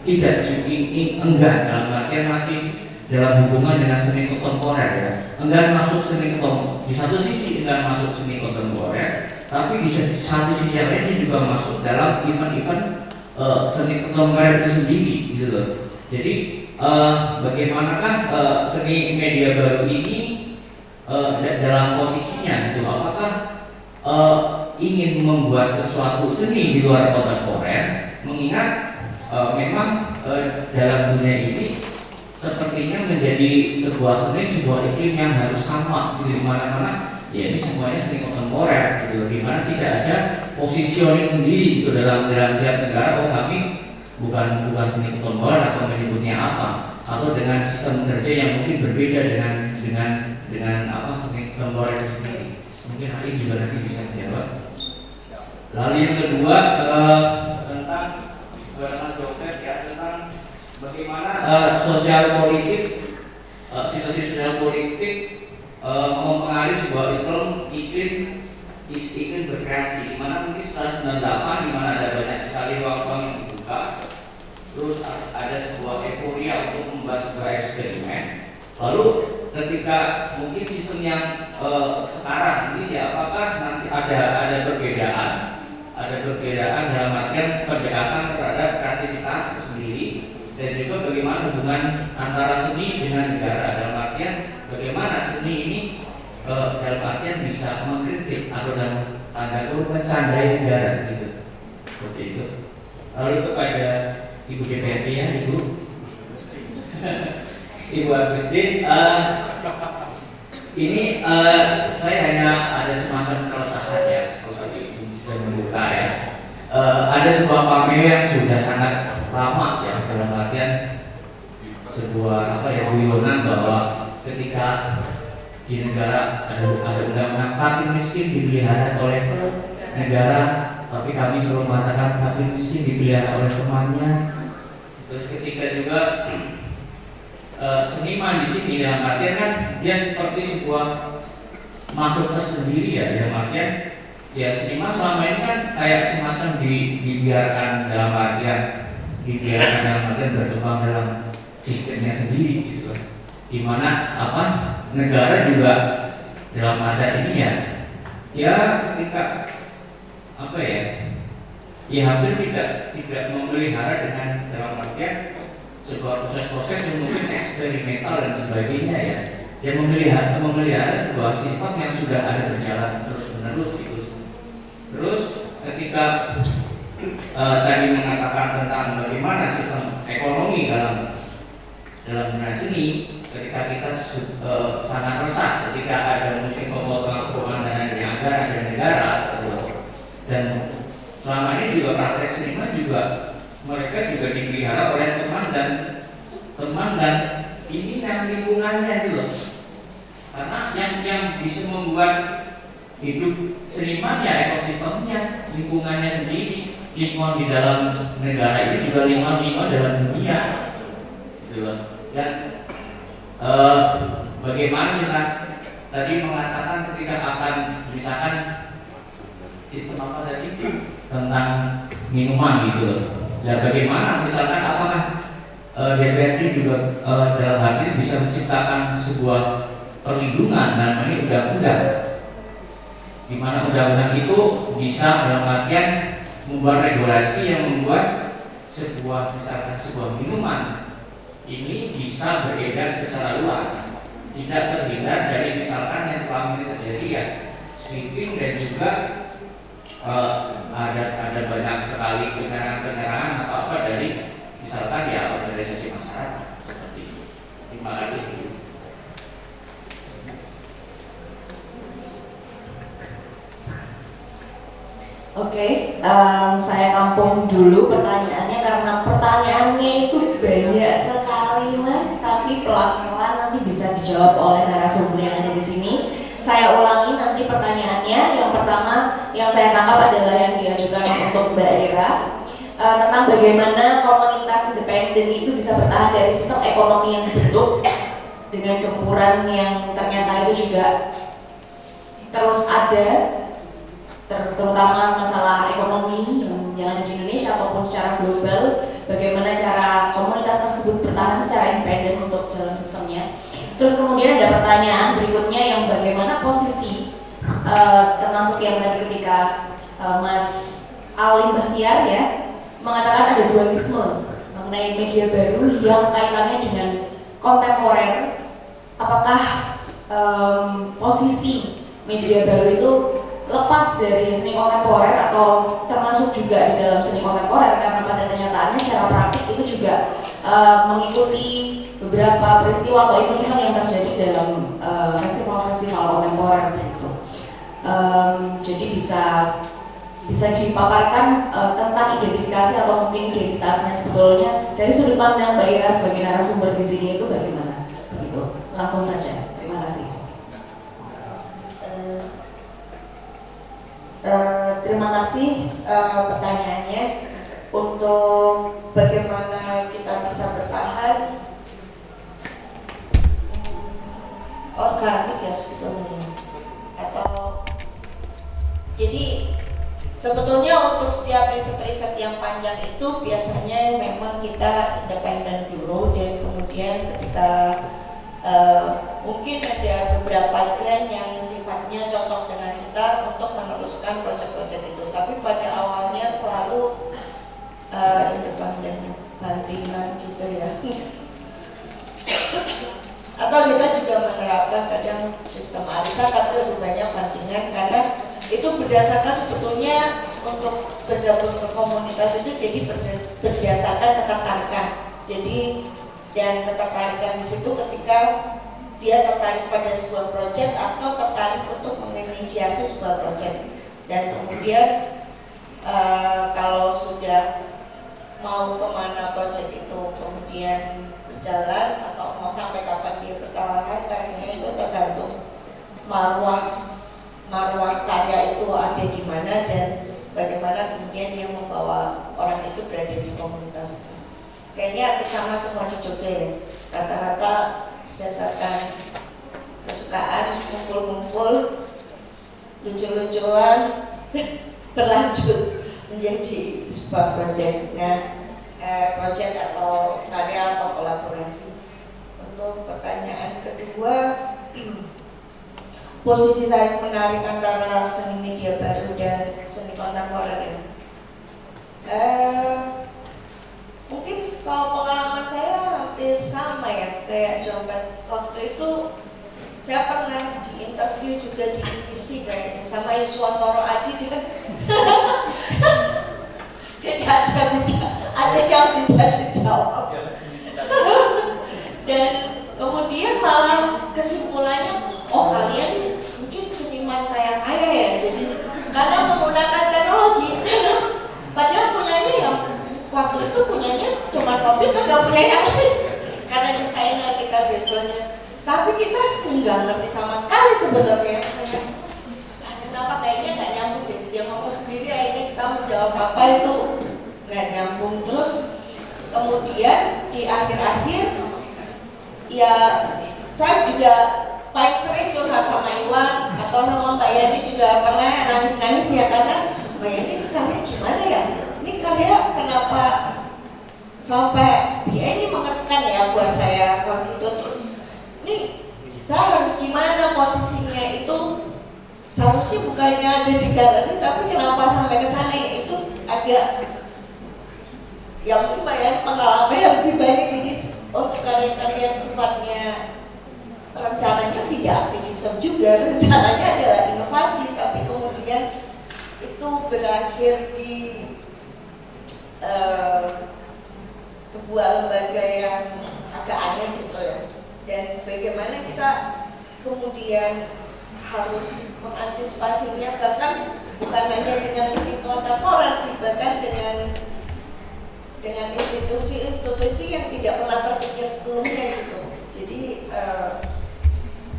tidak enggan dalam artian masih dalam hubungan dengan seni kontemporer ya, enggan masuk seni kontemporer. Di satu sisi enggan masuk seni kontemporer, tapi di satu sisi yang lain dia juga masuk dalam event-event seni kontemporer itu sendiri gitu loh. Jadi bagaimanakah seni media baru ini dalam posisinya gitu, apakah ingin membuat sesuatu seni di luar kontemporer, mengingat memang dalam dunia ini sepertinya menjadi sebuah seni, sebuah iklim yang harus sama gitu, di mana-mana ya ini semuanya seni kontemporer gitu, di mana tidak ada positioning sendiri gitu dalam setiap negara. Oh kami bukan seni kontemporer atau menyebutnya apa, atau dengan sistem kerja yang mungkin berbeda dengan apa seni kontemporer itu sendiri. Mungkin Ali juga nanti bisa menjawab. Lalu yang kedua tentang Joker ya, tentang bagaimana sosial politik, situasi sosial politik mempengaruhi sebuah iklim berkreasi, di mana mungkin setelah 98 di mana ada banyak sekali ruang-ruang yang dibuka, terus ada sebuah euforia untuk membuat sebuah eksperimen. Lalu ketika mungkin sistem yang sekarang ini ya, apakah nanti ada perbedaan dalam artian pendekatan terhadap kreativitas itu sendiri, dan juga bagaimana hubungan antara seni dengan negara, dalam artian bagaimana seni ini dalam artian bisa mengkritik atau dalam tanda kutip mencandai negara gitu, seperti itu. Lalu kepada Ibu DPRD ya, Ibu Agustin, ini saya hanya ada semacam keresahan ya, kalau Ibu sudah membuka ya. Ada sebuah pamer yang sudah sangat lama ya, dalam artian sebuah guyonan bahwa ketika di negara ada undang-undang fakir miskin dipelihara oleh negara, tapi kami selalu mengatakan fakir miskin dipelihara oleh temannya. Terus ketika juga seniman di sini dalam artian kan dia seperti sebuah makhluk tersendiri ya, dalam artian ya seniman selama ini kan kayak semacam dibiarkan dalam artian berkembang dalam sistemnya sendiri gitu, dimana negara juga dalam adat ini ya ketika hampir tidak memelihara dengan dalam artian sebuah proses-proses yang mungkin eksperimental dan sebagainya ya, yang memelihara sebuah sistem yang sudah ada berjalan terus-menerus gitu. Terus ketika tadi mengatakan tentang bagaimana sistem ekonomi dalam dunia seni, ketika kita sangat resah ketika ada musim pemotongan dana dari anggaran dan negara gitu. Dan selama ini juga praktek seniman juga mereka juga dipelihara oleh teman dan ini yang lingkungannya gitu. Karena yang bisa membuat hidup seniman ya ekosistemnya, lingkungannya sendiri. Lingkungan di dalam negara ini juga lingkungan dalam dunia gitu loh. Dan bagaimana misalkan tadi mengatakan ketika akan misalkan sistem apa tadi tentang minuman gitu loh. Dan bagaimana misalkan apakah DPRD juga dalam hal ini bisa menciptakan sebuah perlindungan dan ini undang-undang, di mana undang-undang itu bisa dalam artian membuat regulasi yang membuat sebuah misalkan sebuah minuman ini bisa beredar secara luas, tidak terhindar dari misalkan yang selama ini terjadi ya sweeping dan juga ada banyak sekali penyerangan atau apa dari misalkan ya organisasi masyarakat seperti itu. Terima kasih. Oke, saya tampung dulu pertanyaannya karena pertanyaannya itu banyak sekali Mas, tapi pelan-pelan nanti bisa dijawab oleh narasumber yang ada di sini. Saya ulangi nanti pertanyaannya. Yang pertama yang saya tangkap adalah yang diajukan untuk Mbak Ira tentang bagaimana komunitas independen itu bisa bertahan dari sistem ekonomi yang dibentuk dengan gempuran yang ternyata itu juga terus ada, terutama masalah ekonomi yang ada di Indonesia ataupun secara global, bagaimana cara komunitas tersebut bertahan secara independen untuk dalam sistemnya. Terus kemudian ada pertanyaan berikutnya yang bagaimana posisi termasuk yang tadi ketika Mas Ali Bahtiar ya mengatakan ada dualisme mengenai media baru yang kaitannya dengan kontemporer. Apakah posisi media baru itu lepas dari seni kontemporer atau termasuk juga di dalam seni kontemporer, karena pada kenyataannya cara praktik itu juga mengikuti beberapa peristiwa atau event-event yang terjadi dalam festival-festival kontemporer gitu. Jadi bisa dipaparkan tentang identifikasi atau mungkin identitasnya sebetulnya dari sudut pandang Mbak Ira sebagai narasumber di sini itu bagaimana? Begitu. Langsung saja. Terima kasih. Terima kasih pertanyaannya. Untuk bagaimana kita bisa bertahan organik ya sebetulnya, atau jadi sebetulnya untuk setiap riset-riset yang panjang itu biasanya memang kita independen dulu, dan kemudian ketika mungkin ada beberapa grant yang sifatnya cocok dengan kita untuk meneruskan proyek-proyek itu, tapi pada awalnya selalu independen bantingan gitu ya. Atau kita juga menerapkan kadang sistem arisan tapi lebih banyak bantingan, karena itu berdasarkan sebetulnya untuk bergabung ke komunitas itu jadi berdasarkan ketertarikan. Jadi dan ketertarikan di situ ketika dia tertarik pada sebuah proyek atau tertarik untuk menginisiasi sebuah proyek, dan kemudian kalau sudah mau kemana proyek itu kemudian berjalan atau mau sampai kapan dia bertahan, karena itu tergantung marwah karya itu ada di mana dan bagaimana kemudian dia membawa orang itu berada di komunitas itu. Kayaknya sama semua di Jogja ya, rata-rata berdasarkan kesukaan, ngumpul-ngumpul, lucu-lucuan, berlanjut menjadi sebuah proyek. Nah, proyek atau karya atau kolaborasi. Untuk pertanyaan kedua, posisi tarik menarik antara seni media baru dan seni kontemporer. Mungkin kalau pengalaman saya hampir sama ya, kayak Jombang. Waktu itu saya pernah di interview juga di IPC kayaknya sama Yuswantoro Adi, dia ada yang bisa dijawab. Dan kemudian malah kesimpulannya, oh kalian mungkin seniman kaya-kaya ya, jadi nggak punya yang lain karena desainer kita backgroundnya, tapi kita nggak ngerti sama sekali sebenarnya. Kenapa kayaknya nggak nyambung deh, dia ngomong sendiri akhirnya kita menjawab apa itu nggak nyambung. Terus kemudian di akhir-akhir ya saya juga paling sering curhat sama Iwan atau sama Mbak Yani juga pernah nangis-nangis ya, karena Mbak Yani ini karya gimana ya, ini karya kenapa sampai dia ini mengerikan ya buat saya waktu itu. Terus ini saya harus gimana posisinya, itu seharusnya bukannya ada di galeri tapi kenapa sampai ke sana, itu agak yang mungkin Mbak Yani pengalaman yang lebih banyak. Jadi untuk karya-karya yang sifatnya rencananya tidak aktivisme juga, rencananya adalah inovasi, tapi kemudian itu berakhir di sebuah lembaga yang agak aneh gitu ya. Dan bagaimana kita kemudian harus mengantisipasinya, bahkan bukan hanya dengan segi kontemporer sih, bahkan dengan institusi-institusi yang tidak pernah terpikir sebelumnya gitu. Jadi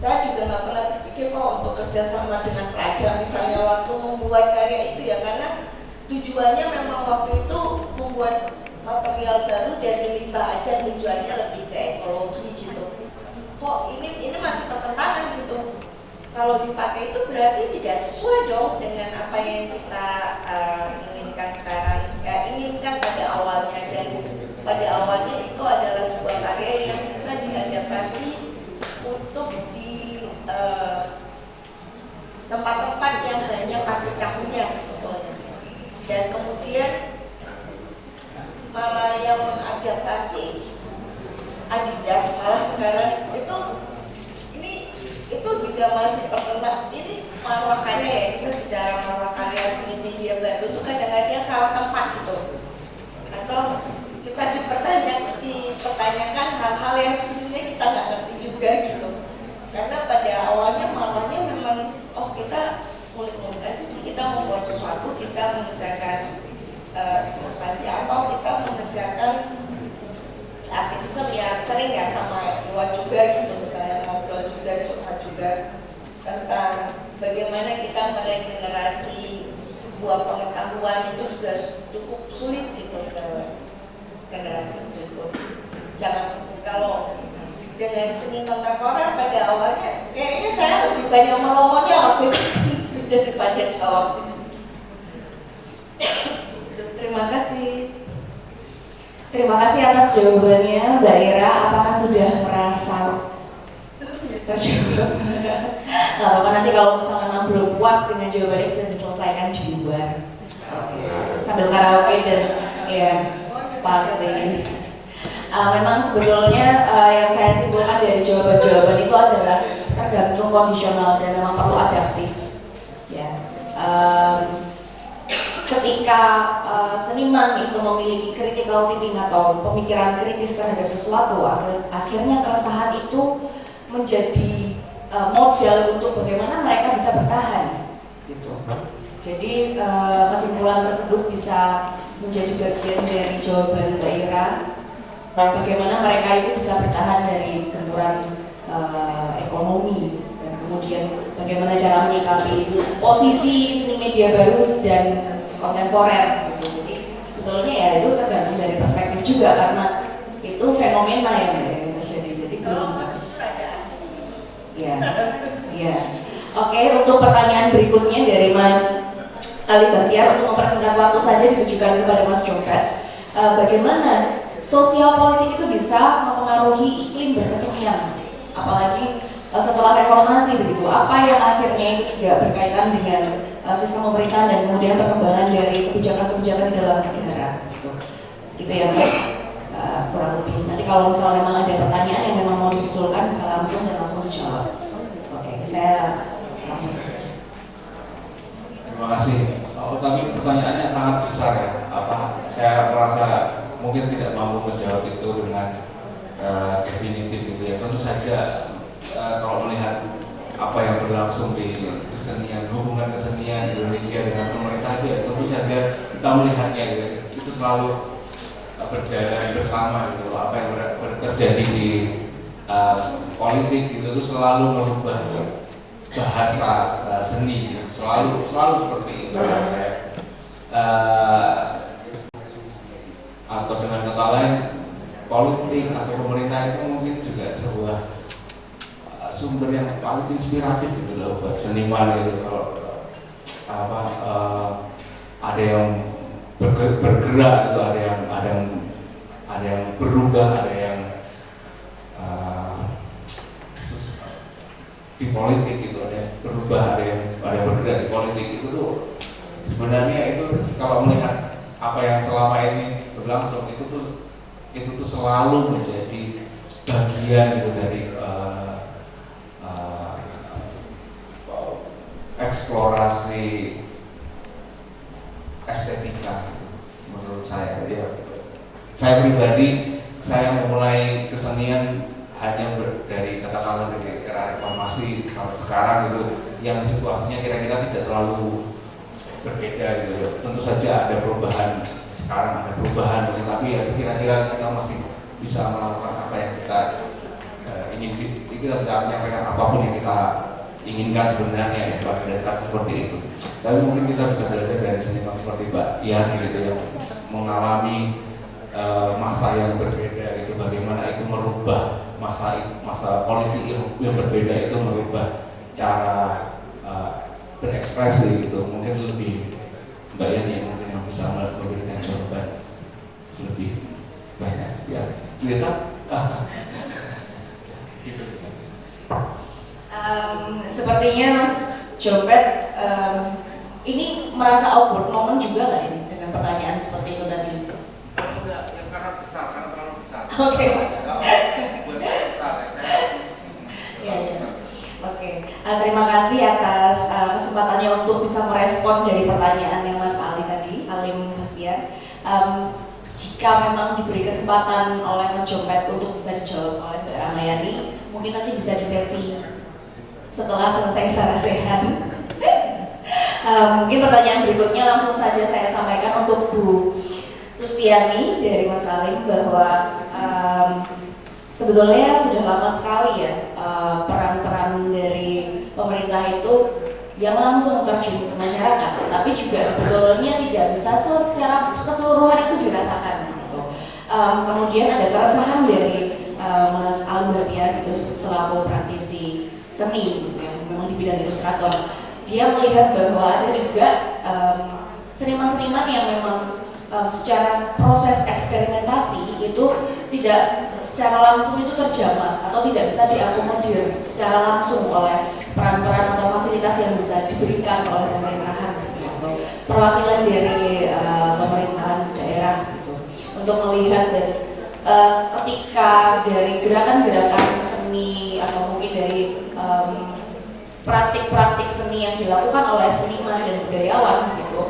saya juga nggak pernah berpikir untuk kerjasama dengan Prada misalnya waktu membuat karya itu ya, karena tujuannya memang waktu itu membuat material baru dari limbah aja, tujuannya lebih ke ekologi gitu. Kok ini masih pertentangan gitu, kalau dipakai itu berarti tidak sesuai dong dengan apa yang kita inginkan sekarang, inginkan pada awalnya. Dan pada awalnya itu adalah sebuah karya yang bisa diadaptasi untuk di tempat-tempat yang banyak pabrik tahunya sebetulnya. Dan kemudian malah yang mengadaptasi Adidas malah sekarang itu juga masih pertentang. Ini marwah karya ya, kita bicara marwah karya seni media baru itu kadang-kadang salah tempat gitu, atau kita dipertanyakan hal-hal yang sebenarnya kita nggak ngerti juga gitu. Karena pada awalnya marwahnya memang kita ngulik-ngulik aja sih, kita membuat sesuatu, kita mengerjakan inovasi atau kita mengerjakan aktivisme ya, sering ya sama Iwan juga gitu, misalnya ngobrol juga, curhat juga tentang bagaimana kita meregenerasi sebuah pengetahuan itu juga cukup sulit gitu ke generasi berikut. Jangan, kalau dengan seni kontemporer pada awalnya kayaknya saya lebih banyak melongonya waktu itu daripada jawab. Terima kasih. Terima kasih atas jawabannya Mbak Ira. Apakah sudah merasa terjawab? Nggak apa-apa, nanti kalau misalnya memang belum puas dengan jawabannya bisa diselesaikan di luar sambil karaoke dan ya party. Memang sebetulnya yang saya simpulkan dari jawaban-jawaban itu adalah tergantung kondisional dan memang perlu adaptif. Ya, ketika seniman itu memiliki critical thinking atau pemikiran kritis terhadap sesuatu, akhirnya keresahan itu menjadi modal untuk bagaimana mereka bisa bertahan. Gitu. Jadi kesimpulan tersebut bisa menjadi bagian dari jawaban Mbak Ira. Bagaimana mereka itu bisa bertahan dari gempuran ekonomi, dan kemudian bagaimana cara menyikapi posisi seni media baru dan kontemporer gitu. Jadi sebetulnya ya itu tergantung dari perspektif juga, karena itu fenomena yang terjadi. Jadi belum ya. Oke, untuk pertanyaan berikutnya dari Mas Ali Bahtiar, untuk mempersingkat waktu saja ditujukan kepada Mas Jompet. Bagaimana sosial politik itu bisa mempengaruhi iklim berkesenian, apalagi setelah reformasi begitu? Apa yang akhirnya tidak berkaitan dengan sistem pemerintahan dan kemudian perkembangan dari kebijakan-kebijakan di dalam negara gitu ya Mas, kurang lebih. Nanti kalau misalnya memang ada pertanyaan yang memang mau disusulkan bisa langsung dan langsung dijawab. Oke, saya langsung saja. Terima kasih. Tapi pertanyaannya sangat besar ya. Saya merasa mungkin tidak mampu menjawab itu dengan definitif gitu ya. Tentu saja kalau melihat apa yang berlangsung di kesenian, hubungan kesenian Indonesia dengan pemerintah itu ya tentu saja kita melihatnya gitu. Itu selalu berjalan bersama gitu. Apa yang terjadi di politik itu selalu merubah bahasa seni gitu. selalu seperti itu saya. Atau dengan kata lain, politik atau pemerintah itu mungkin juga sebuah sumber yang paling inspiratif gitu loh buat seniman gitu. Kalau ada yang bergerak gitu, ada yang berubah, ada yang di politik gitu, ada yang berubah, ada yang bergerak di politik itu tuh sebenarnya itu kalau melihat apa yang selama ini berlangsung itu tuh selalu menjadi bagian gitu dari eksplorasi estetika menurut saya. Ya, saya pribadi saya memulai kesenian hanya dari katakanlah dari era reformasi sampai sekarang gitu, yang situasinya kira-kira tidak terlalu berbeda gitu. Tentu saja ada perubahan, sekarang ada perubahan, tapi ya kira-kira kita masih bisa melakukan apa yang kita ingin. Kita bisa menyampaikan apapun yang kita inginkan sebenarnya ya, pada dasar seperti itu. Tapi mungkin kita bisa belajar dari seniman seperti Mbak Yani gitu, yang mengalami masa yang berbeda gitu, bagaimana itu merubah masa politik yang berbeda itu merubah cara berekspresi gitu. Mungkin lebih Mbak Yani yang mungkin yang bisa memberikan jawaban lebih banyak ya. Kita gitu. Sepertinya Mas Jopet ini merasa awkward momen juga lah ini dengan pertanyaan seperti itu tadi. Enggak, ya karena terlalu besar. Oke. Buat saya besar, Ya. Oke. Terima kasih atas kesempatannya untuk bisa merespon dari pertanyaan yang Mas Ali tadi, Alim Bahtiar. Jika memang diberi kesempatan oleh Mas Jopet untuk bisa dijawab oleh Mbak Ramayani, mungkin nanti bisa di sesi setelah selesai sarasehan. Mungkin pertanyaan berikutnya langsung saja saya sampaikan untuk Bu Tustiani dari Mas Alim, bahwa sebetulnya sudah lama sekali ya peran-peran dari pemerintah itu yang langsung terjun ke masyarakat, tapi juga sebetulnya tidak bisa secara keseluruhan itu dirasakan gitu. Kemudian ada keresahan dari Mas Alim Bahtiar gitu, selaku praktisi seni gitu, yang memang di bidang ilustrator. Dia melihat bahwa ada juga seniman-seniman yang memang secara proses eksperimentasi itu tidak secara langsung itu terjamah atau tidak bisa diakomodir secara langsung oleh peran-peran atau fasilitas yang bisa diberikan oleh pemerintahan atau perwakilan dari pemerintahan daerah gitu, untuk melihat dan ketika dari gerakan-gerakan seni atau mungkin dari praktik-praktik seni yang dilakukan oleh seniman dan budayawan gitu,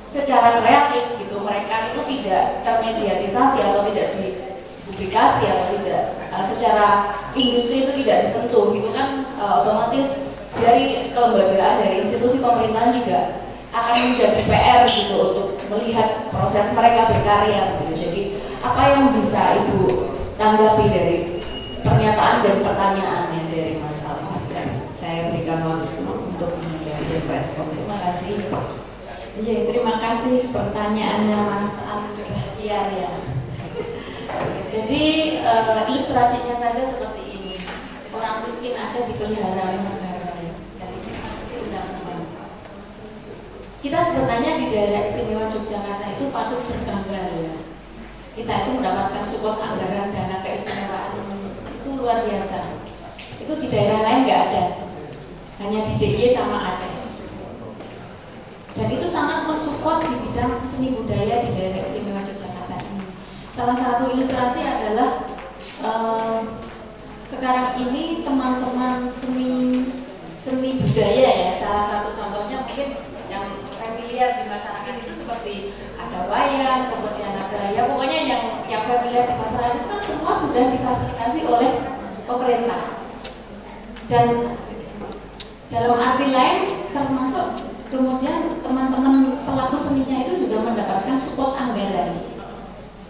secara kreatif gitu, mereka itu tidak termediatisasi atau tidak dipublikasi atau tidak secara industri itu tidak disentuh gitu kan, otomatis dari kelembagaan, dari institusi pemerintahan juga akan menjadi PR gitu untuk melihat proses mereka berkarya gitu. Jadi apa yang bisa Ibu tanggapi dari pernyataan dan pertanyaannya dari Mas Ali? Saya berikan waktu untuk menjawab dan respon. Terima kasih. Iya, terima kasih pertanyaannya Mas Ali Bahtiar ya. Jadi ilustrasinya saja seperti ini. Orang miskin aja dipelihara oleh negara ya. Jadi itu undang-undang. Kita sebenarnya di daerah istimewa Yogyakarta itu patut berbangga ya. Kita itu mendapatkan support anggaran dana keistimewaan itu luar biasa. Itu di daerah lain nggak ada. Hanya di DIY sama Aceh. Dan itu sangat mensupport di bidang seni budaya di daerah istimewa Yogyakarta ini. Salah satu ilustrasi adalah sekarang ini teman-teman seni budaya ya. Salah satu contohnya mungkin yang familiar di masyarakat itu seperti ada wayang, kemudian ada ya pokoknya yang familiar di masyarakat itu kan semua sudah difasilitasi oleh pemerintah. Dan dalam arti lain termasuk kemudian teman-teman pelaku seninya itu juga mendapatkan support anggaran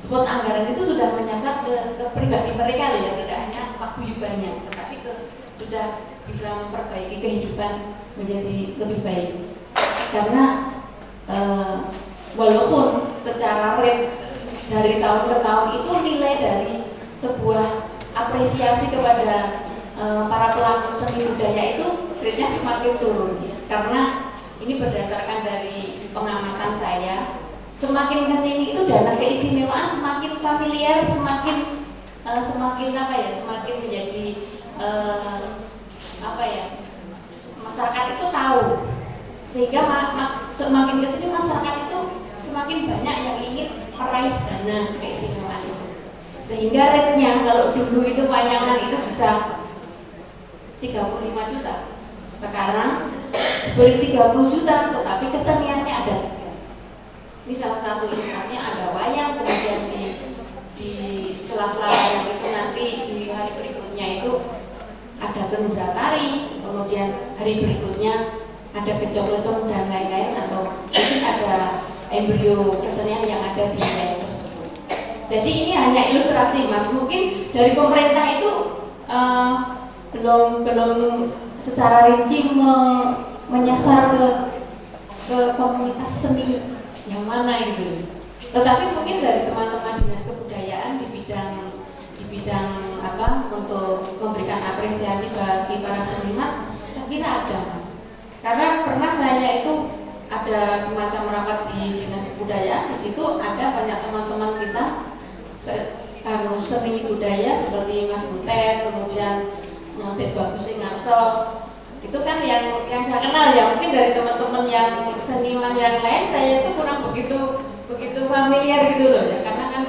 spot anggaran itu sudah menyasar ke pribadi mereka loh ya, tidak hanya paguyubannya, tetapi sudah bisa memperbaiki kehidupan menjadi lebih baik. Karena walaupun secara rate dari tahun ke tahun itu nilai dari sebuah apresiasi kepada para pelaku seni budaya itu rate-nya semakin turun, karena ini berdasarkan dari pengamatan saya, semakin kesini itu dana keistimewaan semakin familiar, semakin semakin menjadi masyarakat itu tahu, sehingga semakin kesini masyarakat itu semakin banyak yang ingin meraih dana keistimewaan itu, sehingga rate-nya kalau dulu itu wayangan itu bisa 35 juta, sekarang beli 30 juta, tetapi keseniannya ada 3. Ini salah satu ilustrasinya, ada wayang, kemudian di sela-sela wayang itu nanti di hari berikutnya itu ada sendera tari, kemudian hari berikutnya ada kejogleson dan lain-lain, atau mungkin ada embrio kesenian yang ada di wilayah tersebut. Jadi ini hanya ilustrasi, Mas. Mungkin dari pemerintah itu belum secara rinci menyasar ke komunitas seni yang mana gitu. Tetapi mungkin dari teman-teman dinas kebudayaan di bidang untuk memberikan apresiasi bagi para seniman, saya kira ada, Mas. Karena pernah saya itu ada semacam rapat di dinas kebudayaan, di situ ada banyak teman-teman kita seni budaya seperti Mas Butet, kemudian Ted Bagus Singarso, itu kan yang saya kenal ya. Mungkin dari teman-teman yang seniman yang lain saya itu kurang begitu familiar gitu loh ya, karena kan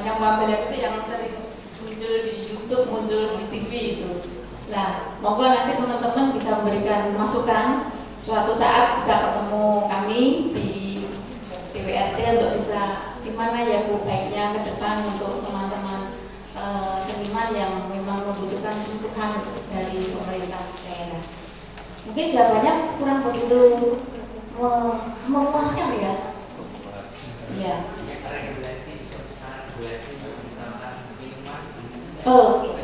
yang familiar itu yang sering muncul di YouTube, muncul di TV itu. Nah, moga nanti teman-teman bisa memberikan masukan, suatu saat bisa ketemu kami di DWRT untuk bisa gimana ya Bu baiknya ke depan untuk teman-teman seniman yang memang membutuhkan sentuhan dari pemerintah daerah. Mungkin jawabannya kurang begitu memuaskan ya. Iya. Oh,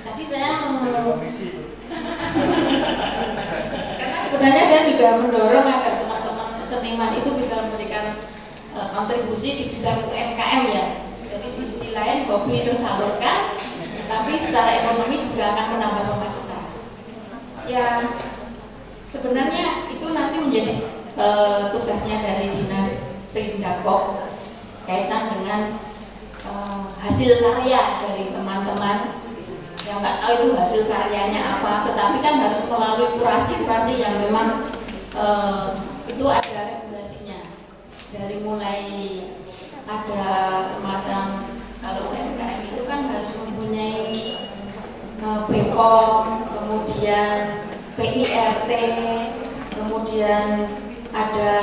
tadi saya karena sebenarnya saya juga mendorong agar teman-teman seniman itu bisa memberikan kontribusi di bidang UMKM ya. Jadi di sisi lain hobi tersalurkan, tapi secara ekonomi juga akan menambah pemasukan. Ya, sebenarnya itu nanti menjadi tugasnya dari dinas Pindakop kaitan dengan hasil karya dari teman-teman yang nggak tahu itu hasil karyanya apa, tetapi kan harus melalui kurasi-kurasi yang memang itu ada regulasinya, dari mulai ada semacam kalau UMKM itu kan harus mempunyai BPOM, kemudian PIRT, kemudian ada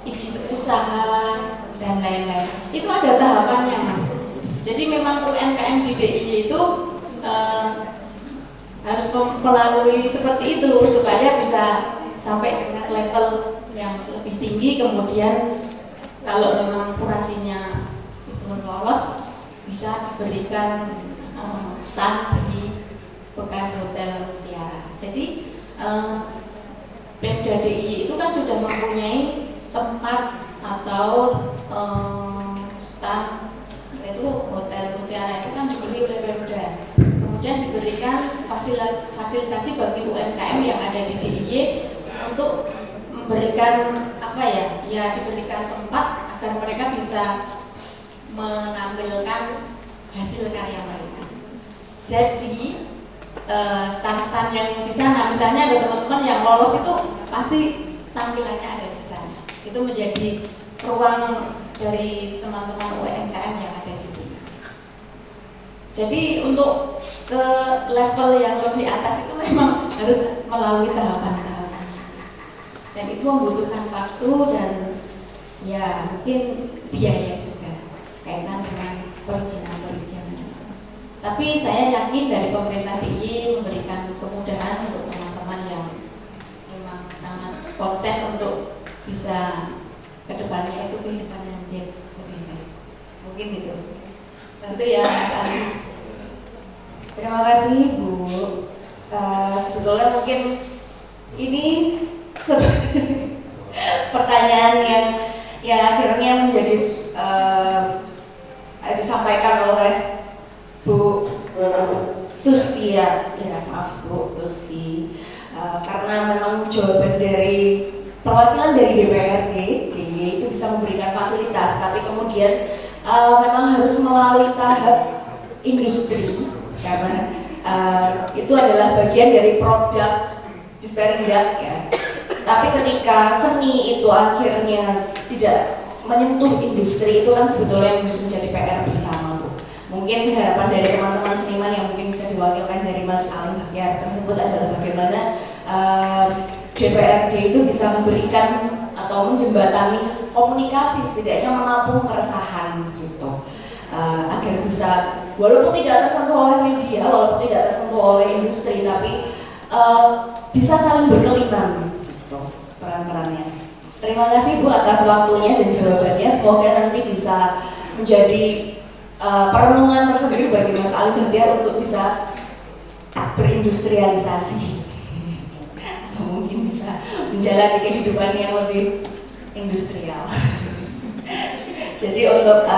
izin usaha dan lain-lain. Itu ada tahapannya, Mas. Jadi memang UMKM di DIY itu harus melalui seperti itu supaya bisa sampai ke level yang lebih tinggi, kemudian kalau memang kurasinya itu lolos bisa diberikan stand di bekas hotel Mutiara. Jadi Pemda DIY itu kan sudah mempunyai tempat atau stand, itu hotel Mutiara itu kan dibeli oleh Pemda, kemudian diberikan fasilitasi bagi UMKM yang ada di DIY untuk memberikan diberikan tempat agar mereka bisa menampilkan hasil karya mereka. Jadi stand-stand yang di sana, misalnya ada teman-teman yang lolos itu pasti tampilannya ada di sana. Itu menjadi ruang dari teman-teman UMKM yang ada di sini. Jadi untuk ke level yang lebih atas itu memang harus melalui tahapan-tahapan, dan itu membutuhkan waktu dan ya mungkin biaya juga kaitan dengan perizinan. Tapi saya yakin dari pemerintah DIY memberikan kemudahan untuk teman-teman yang memang sangat konsen untuk bisa kedepannya itu kehidupan yang lebih baik. Mungkin gitu. Nanti ya Mas Ali. Terima kasih Bu. Sebetulnya mungkin ini pertanyaan yang akhirnya menjadi disampaikan oleh Bu Tusti ya maaf Bu Tusti, karena memang jawaban dari perwakilan dari DPRD itu bisa memberikan fasilitas, tapi kemudian memang harus melalui tahap industri karena itu adalah bagian dari produk Disperindak ya. Tapi ketika seni itu akhirnya tidak menyentuh industri, itu kan sebetulnya menjadi PR bersama Bu. Mungkin harapan dari teman-teman seniman yang mungkin bisa diwakilkan dari Mas Ali ya tersebut adalah bagaimana DPRD itu bisa memberikan atau menjembatani komunikasi, setidaknya menampung keresahan gitu, agar bisa walaupun tidak tersentuh oleh media, walaupun tidak tersentuh oleh industri, tapi bisa saling berkelibang gitu, peran-perannya. Terima kasih Bu atas waktunya dan jawabannya. Semoga nanti bisa menjadi perenungan tersendiri bagi Mas Ali Bahtiar untuk bisa berindustrialisasi atau mungkin bisa menjalani kehidupan yang lebih industrial. Jadi untuk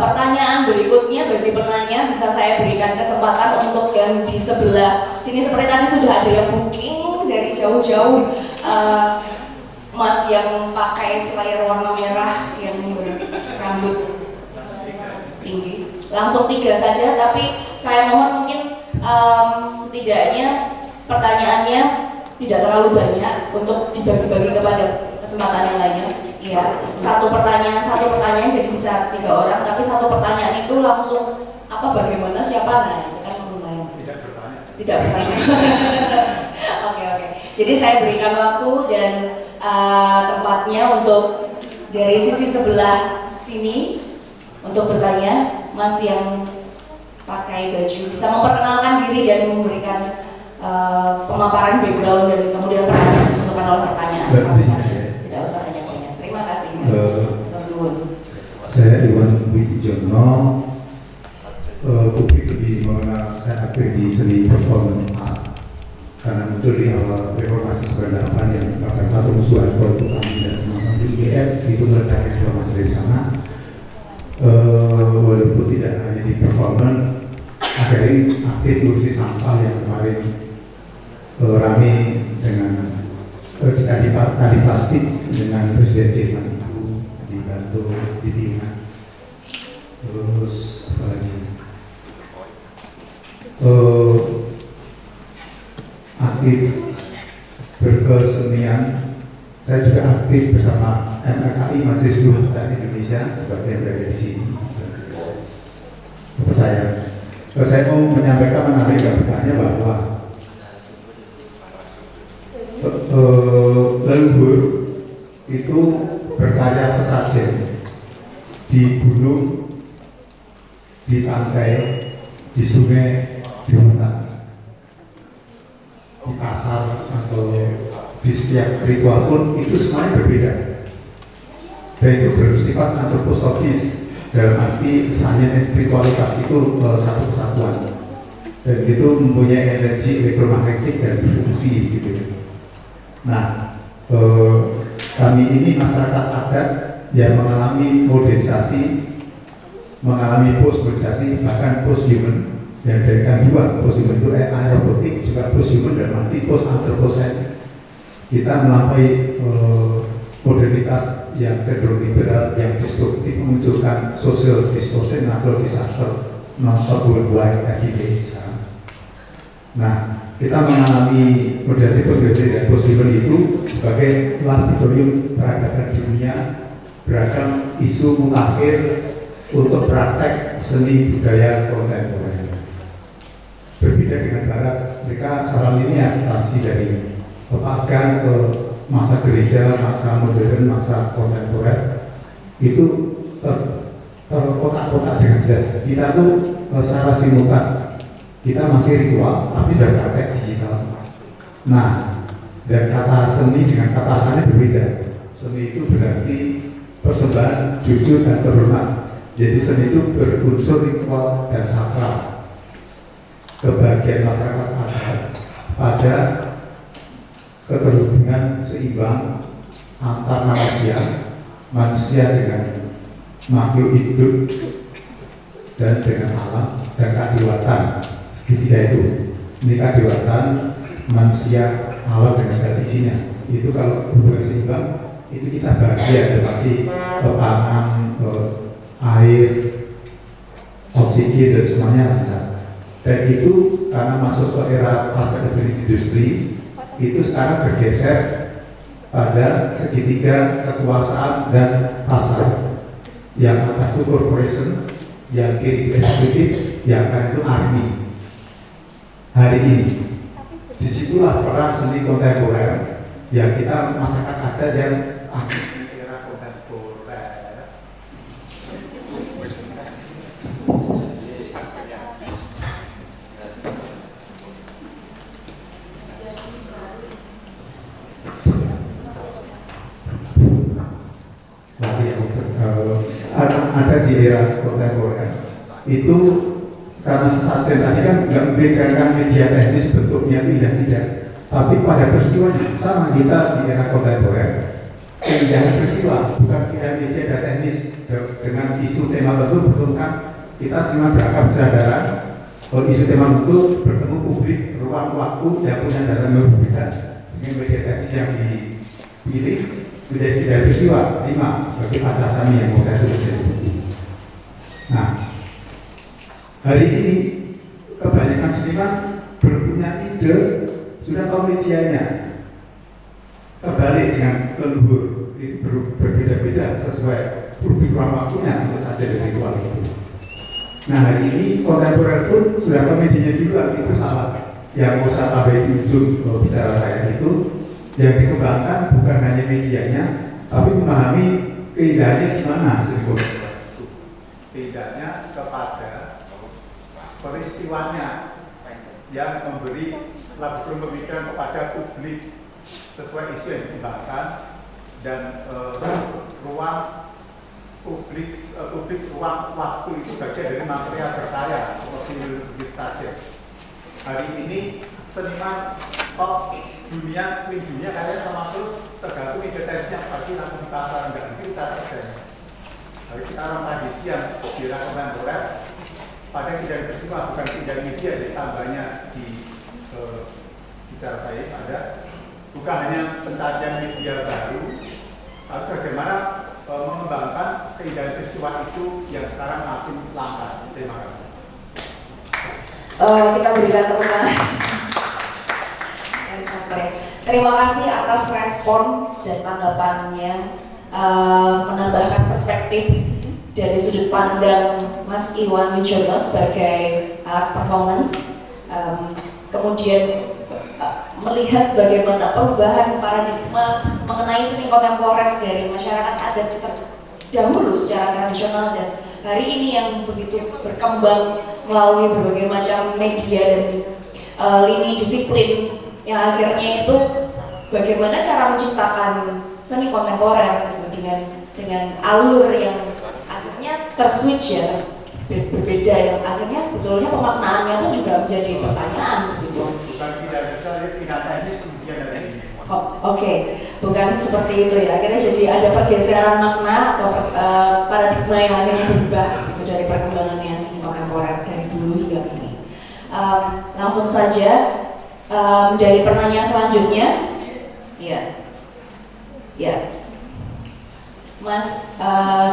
pertanyaan berikutnya bagi penanya bisa saya berikan kesempatan untuk yang di sebelah sini, seperti tadi sudah ada yang booking dari jauh-jauh, Mas yang pakai slayer warna merah yang berambut tinggi, langsung 3 saja, tapi saya mohon mungkin setidaknya pertanyaannya tidak terlalu banyak untuk dibagi-bagi kepada kesempatan yang lainnya. Iya, satu pertanyaan jadi bisa 3 orang, tapi satu pertanyaan itu langsung bagaimana, siapa, nah itu kan lumayan. Tidak bertanya. Oke. Jadi saya berikan waktu dan tempatnya untuk dari sisi sebelah sini untuk bertanya. Mas yang pakai baju bisa memperkenalkan diri dan memberikan pemaparan background dan kemudian pertanyaan disusulkan oleh pertanyaan. Tidak usah banyak-banyak. Terima kasih Mas. Saya Iwan Wijono, publik lebih mengenal saya aktif di seni performance art karena muncul di awal reformasi 98 yang Pak Patung Soeharto itu kami dan teman-teman di UGM itu meledakkan reformasi dari sana. Walaupun tidak hanya di performance, akhirnya aktif ngurusi sampah yang kemarin rame dengan tadi plastik dengan Presiden Jerman itu dibantu di Pinang. Terus apa lagi? Aktif berkesenian. Saya juga aktif bersama MRKI Majelis Guru Petani Indonesia sebagai yang berada di sini. Saya mau menyampaikan menarik dan bertanya bahwa leluhur itu berkarya sesajen di gunung, di pantai, di sungai, di hutan, di pasar atau di setiap ritual pun itu semuanya berbeda. Dan itu bersifat antroposofis dalam arti science dan spiritualitas itu satu kesatuan. Dan itu mempunyai energi elektromagnetik dan berfungsi gitu. Nah, kami ini masyarakat adat yang mengalami modernisasi, mengalami post-modernisasi, bahkan post-human. Yang dari kan 2, post-human itu aerobotik, juga post-human dalam arti post-anthropocene. Kita melampaui modernitas yang cenderung liberal, yang destruktif, memunculkan social distortion, natural disaster, non-stop worldwide every day sekarang. Nah, kita mengalami modernisasi, post-modernisasi dan post-human itu sebagai laboratorium peradaban dunia, beragam isu mutakhir untuk praktek seni budaya kontemporer. Berbeda dengan Barat, mereka secara linear transisi dari pagan ke masa gereja, masa modern, masa kontemporer itu terkotak-kotak dengan jelas. Kita tuh secara simultan, kita masih ritual, tapi sudah praktek digital. Nah, dan kata seni dengan kata seni berbeda. Seni itu berarti persembahan jujur dan terhormat. Jadi seni itu berunsur ritual dan sakral. Kebahagiaan masyarakat adat pada keterhubungan seimbang antar manusia dengan makhluk hidup dan dengan alam dan keadilan. Segitiga itu, ini keadilan manusia, alam dan segala isinya. Itu kalau hubungan seimbang itu kita bahagia, tetapi pangan, air, oksigen dan semuanya lancar. Dan itu karena masuk ke era pasca revolusi industri, itu sekarang bergeser pada segitiga kekuasaan dan pasar. Yang atas itu corporation, yang kiri eksekutif, yang kanan itu army. Hari ini, disitulah peran seni kontemporer yang kita masyarakat adat yang aktif di era kontemporer. Ada di era kontemporer itu karena sesajen tadi kan nggak membedakan media teknis bentuknya tidak, tapi pada peristiwanya sama kita di era kontemporer keindahan peristiwa bukan keindahan media dan teknis dengan isu tema tertentu betul kan kita semua beragam kesadaran kalau isu tema tertentu bertemu publik ruang waktu yang punya data yang berbeda dengan media teknis yang dipilih menjadi tidak peristiwa 5 bagi Pancasami yang mau saya tulis itu. Nah, hari ini kebanyakan seniman belum punya ide, sudah tahu medianya. Terbalik dengan leluhur itu berbeda-beda sesuai publik ruang waktunya untuk saja dari ritual itu. Nah, hari ini kontemporer pun sudah tahu medianya duluan, itu salah. Yang mau saya tambahin di ujung bicara saya itu yang dikembangkan bukan hanya medianya, tapi memahami keindahannya di mana sebetulnya. Keindahannya kepada peristiwanya yang memberi laboratorium pemikiran kepada publik sesuai isu yang dikembangkan dan ruang publik ruang waktu itu bagian dari material berkarya seperti begitu saja. Hari ini seniman top dunia karya sama terus tergantung ide tesnya pasti langsung di pasar enggak nanti kita kerjanya. Tapi kita orang tradisi yang di era kontemporer pada tidak peristiwa bukan tidak media jadi tambahnya di bicara saya ada bukan hanya pencarian media baru tapi bagaimana mengembangkan keindahan peristiwa itu yang sekarang makin langka. Terima kasih. Kita berikan tepuk tangan. Terima kasih atas respons dan tanggapannya, menambahkan perspektif dari sudut pandang Mas Iwan Wijono sebagai art performance, kemudian melihat bagaimana perubahan paradigma mengenai seni kontemporer dari masyarakat adat terdahulu secara tradisional dan hari ini yang begitu berkembang melalui berbagai macam media dan lini disiplin yang akhirnya itu bagaimana cara menciptakan seni kontemporer gitu, dengan alur yang akhirnya terswitch ya berbeda yang akhirnya sebetulnya pemaknaannya pun juga menjadi pertanyaan gitu. Bukan tidak bisa tidak teknis kemudian dari ini. Oke, bukan seperti itu ya. Akhirnya jadi ada pergeseran makna atau paradigma yang akhirnya berubah gitu dari perkembangannya seni kontemporer dari dulu hingga kini. Langsung saja dari pertanyaan selanjutnya, ya, Mas,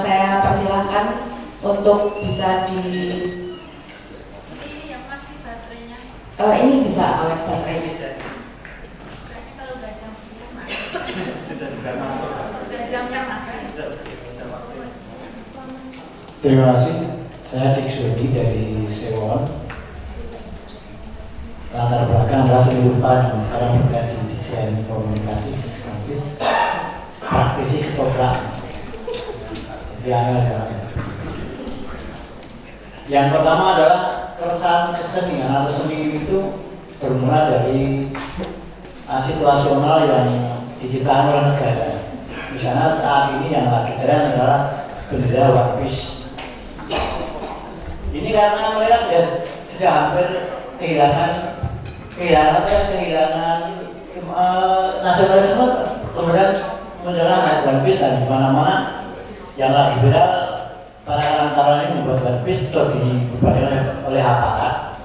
saya persilahkan untuk bisa di. Ini yang masih baterainya. Ini bisa alat baterainya. Kalau udah jam 10 mas. Sudah Jamnya mas. Terima kasih. Saya Dik Sudi dari Sewon. Latar belakang adalah seni rupa dan sekarang berada di desain komunikasi psikologis, praktisi ketoprak. Itu yang pertama adalah keresahan kesenian atau seni itu bermula dari situasional yang diciptakan oleh negara. Misalnya sana saat ini yang lagi tren adalah bendera One Piece. Ini karena mereka sudah hampir kehilangan nasionalisme, kemudian muncullah One Piece dan di mana-mana yang lagi viral para kawan-kawan ini membuat One Piece terus dibubarkan oleh aparat,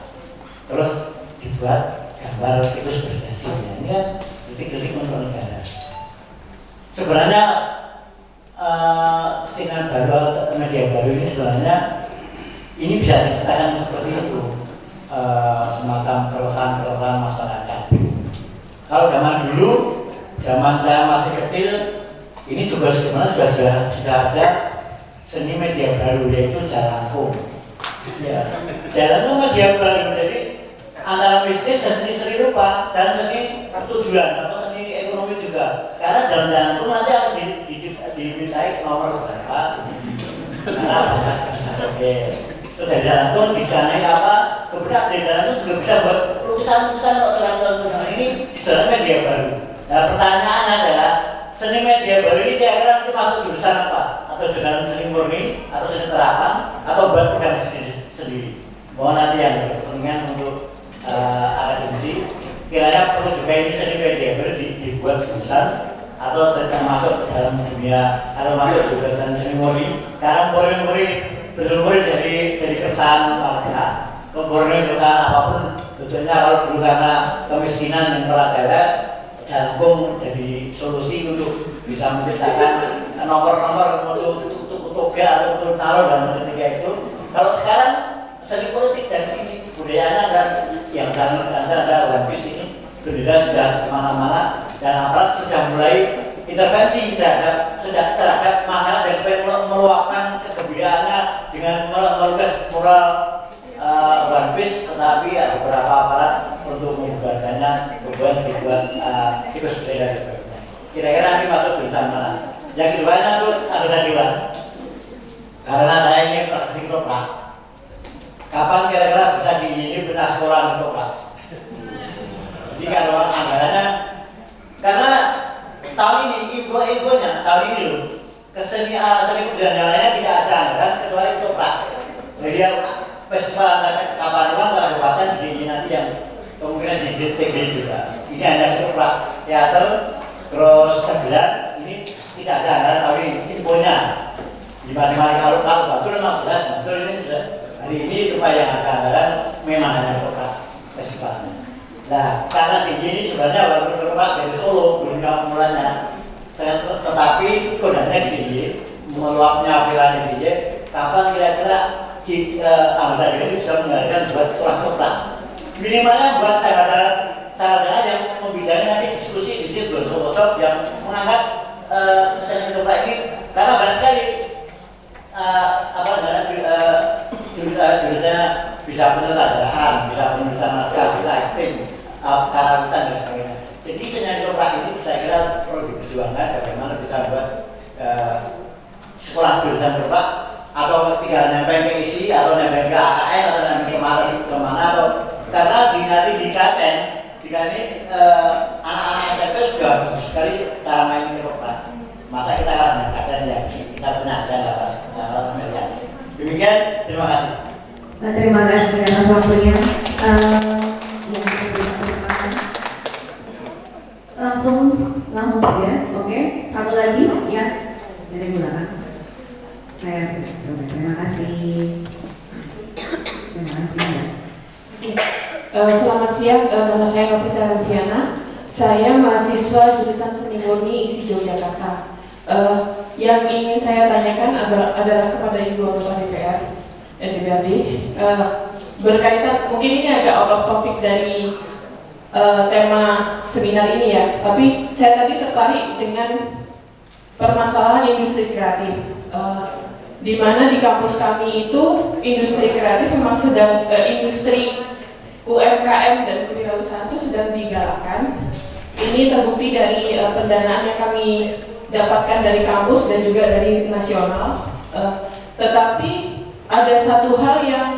terus dibuat gambar itu sebenarnya ini kan kritik untuk negara. Sebenarnya sinyal baru, media baru ini sebenarnya ini bisa dikatakan seperti itu, semacam keresahan masyarakat. Kalau zaman dulu, zaman saya masih kecil, ini juga sebenarnya sudah ada seni media baru, yaitu jalangkung. Ya, jalangkung media baru, jadi antara mistis dan seni rupa dan seni pertujuan atau seni ekonomi juga. Karena dalam jalangkung nanti akan dimintai nomor berapa. Oke, itu dari jalangkung didanai apa? Kemudian dari jalangkung juga bisa buat lukisan-lukisan untuk jalangkung. Ini sebenarnya media baru. Nah, pertanyaannya adalah seni media baru ini kira-kira nanti masuk jurusan apa? Atau jurusan seni murni, atau seni terapan, atau buat program sendiri. Mohon nanti yang berkepentingan untuk akademisi, kiranya perlu juga ini seni media baru dibuat jurusan atau sedang masuk ke dalam dunia, atau masuk juga dalam seni murni. Karena murni dari keresahan warga, murni keresahan apapun. Tentunya kalau dulu karena kemiskinan yang merajalela, jalangkung jadi solusi untuk bisa menciptakan nomor-nomor untuk atau untuk naruh dalam ketika itu. Kalau sekarang seni politik dan ini budayanya dan yang sangat ada One Piece ini bendera sudah kemana-mana dan aparat sudah mulai intervensi terhadap masalah dan meluapkan kegembiraannya dengan melukis mural One Piece, tetapi ada beberapa aparat untuk membubarkannya, dibuat itu sepeda dan sebagainya. Kira-kira nanti masuk jurusan mana? Yang keduanya itu anggota dewan. Karena saya ingin praktisi ketoprak. Kapan kira-kira bisa diimplementasi sekolah ketoprak? Jadi kalau anggarannya, karena tahun ini infonya tahun ini loh, seni kebudayaan yang lainnya tidak ada anggaran kecuali ketoprak. Jadi festival antara Kapanewon kabupaten di nanti yang kemungkinan di DTB juga. Ini hanya ketoprak, teater, terus tegelan. Ini tidak ada anggaran tahun ini. Infonya di masing-masing kalau betul memang jelas betul ini sudah hari ini cuma yang ada anggaran memang hanya ketoprak festivalnya. Nah, karena di ini sebenarnya walaupun ketoprak dari Solo belum mulanya, tetapi kodanya di meluapnya viralnya di kapan kira-kira anggota ini bisa mengadakan buat sekolah ketoprak. Minimalnya buat saudara yang membidangi nanti diskusi di situ workshop yang mengangkat seni ketoprak ini, karena banyak sekali jurusannya bisa penyutradaraan, bisa penulisan naskah, bisa acting, karawitan dan sebagainya. Jadi seni ketoprak ini saya kira perlu diperjuangkan bagaimana bisa buat sekolah jurusan ketoprak atau tidak nempel ke isi atau nempel ke AKN atau nempel kemana atau karena nanti di Klaten jika ini anak-anak SMP sudah bagus sekali cara main ketoprak. Masa kita karena Klaten ya kita punya dan familiar. Demikian, terima kasih. Terima kasih atas waktunya. Langsung saja. Oke, satu lagi ya dari belakang. Terima kasih. Selamat siang, nama saya Novita Rufiana. Saya mahasiswa jurusan Seni Murni ISI Yogyakarta. Yang ingin saya tanyakan adalah kepada Ibu Anggota DPR dan DPRD berkaitan, mungkin ini agak out of topic dari tema seminar ini ya, tapi saya tadi tertarik dengan permasalahan industri kreatif. Di mana di kampus kami itu industri kreatif memang sedang industri UMKM dan kewirausahaan itu sedang digalakkan. Ini terbukti dari pendanaan yang kami dapatkan dari kampus dan juga dari nasional. Tetapi ada satu hal yang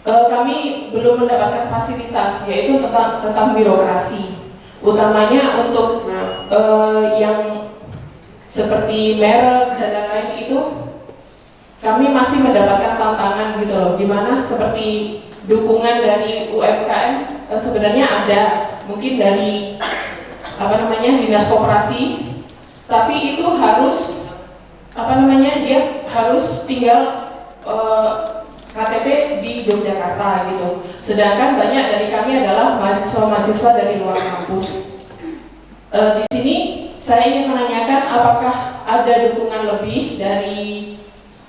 kami belum mendapatkan fasilitas, yaitu tentang birokrasi. Utamanya untuk yang seperti merek dan lain-lain itu kami masih mendapatkan tantangan gitu loh, dimana seperti dukungan dari UMKM sebenarnya ada, mungkin dari dinas koperasi, tapi itu harus dia harus tinggal KTP di Yogyakarta gitu. Sedangkan banyak dari kami adalah mahasiswa-mahasiswa dari luar kampus. Di sini saya ingin menanyakan apakah ada dukungan lebih dari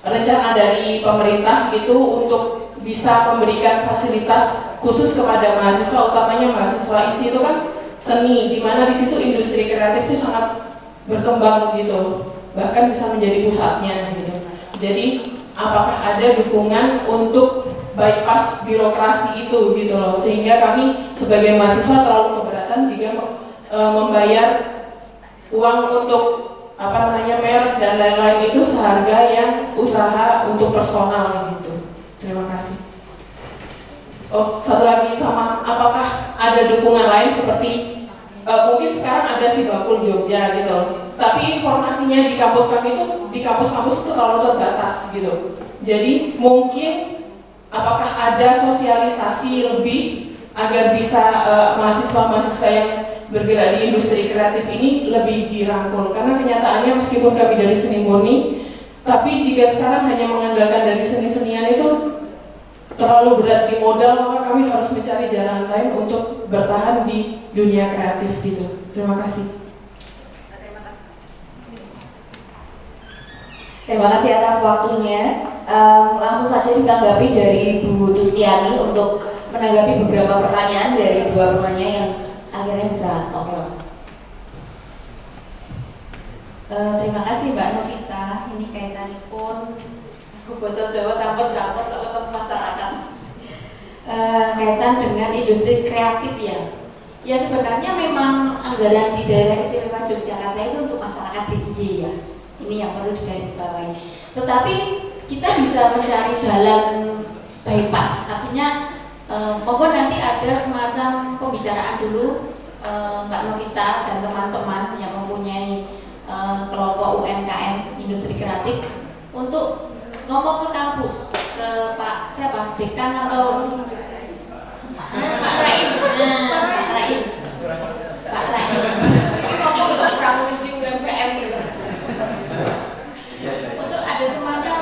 rencana dari pemerintah gitu untuk bisa memberikan fasilitas khusus kepada mahasiswa, utamanya mahasiswa ISI itu kan seni, di mana di situ industri kreatif itu sangat berkembang gitu, bahkan bisa menjadi pusatnya gitu. Jadi apakah ada dukungan untuk bypass birokrasi itu gitu loh, sehingga kami sebagai mahasiswa terlalu keberatan jika membayar uang untuk merek dan lain-lain itu seharga yang usaha untuk personal gitu. Terima kasih. Oh, satu lagi sama, apakah ada dukungan lain seperti mungkin sekarang ada si Bakul Jogja gitu, tapi informasinya di kampus kami itu di kampus-kampus itu terlalu terbatas gitu. Jadi mungkin apakah ada sosialisasi lebih agar bisa mahasiswa-mahasiswa yang bergerak di industri kreatif ini lebih dirangkul, karena kenyataannya meskipun kami dari seni murni, tapi jika sekarang hanya mengandalkan dari seni-senian itu terlalu berat di modal, maka kami harus mencari jalan lain untuk bertahan di dunia kreatif gitu. Terima kasih. Terima kasih atas waktunya. Langsung saja ditanggapi dari Ibu Tustiani untuk menanggapi beberapa pertanyaan dari dua penanya yang akhirnya bisa oke. Terima kasih Mbak Novita. Ini kaitanipun bahasa Jawa campur-campur kalau ketemu masyarakat. Kaitan dengan industri kreatif ya. Ya sebenarnya memang anggaran di daerah istimewa Yogyakarta itu untuk masyarakat DIY ya. Ini yang perlu digarisbawahi. Tetapi kita bisa mencari jalan bypass. Artinya monggo nanti ada semacam pembicaraan dulu Mbak Novita dan teman-teman yang mempunyai kelompok UMKM industri kreatif untuk ngomong ke kampus, ke Pak siapa, dekan atau Pak Raim, Pak Raim, ngomong ke pramusi UMKM gitu. Untuk ada semacam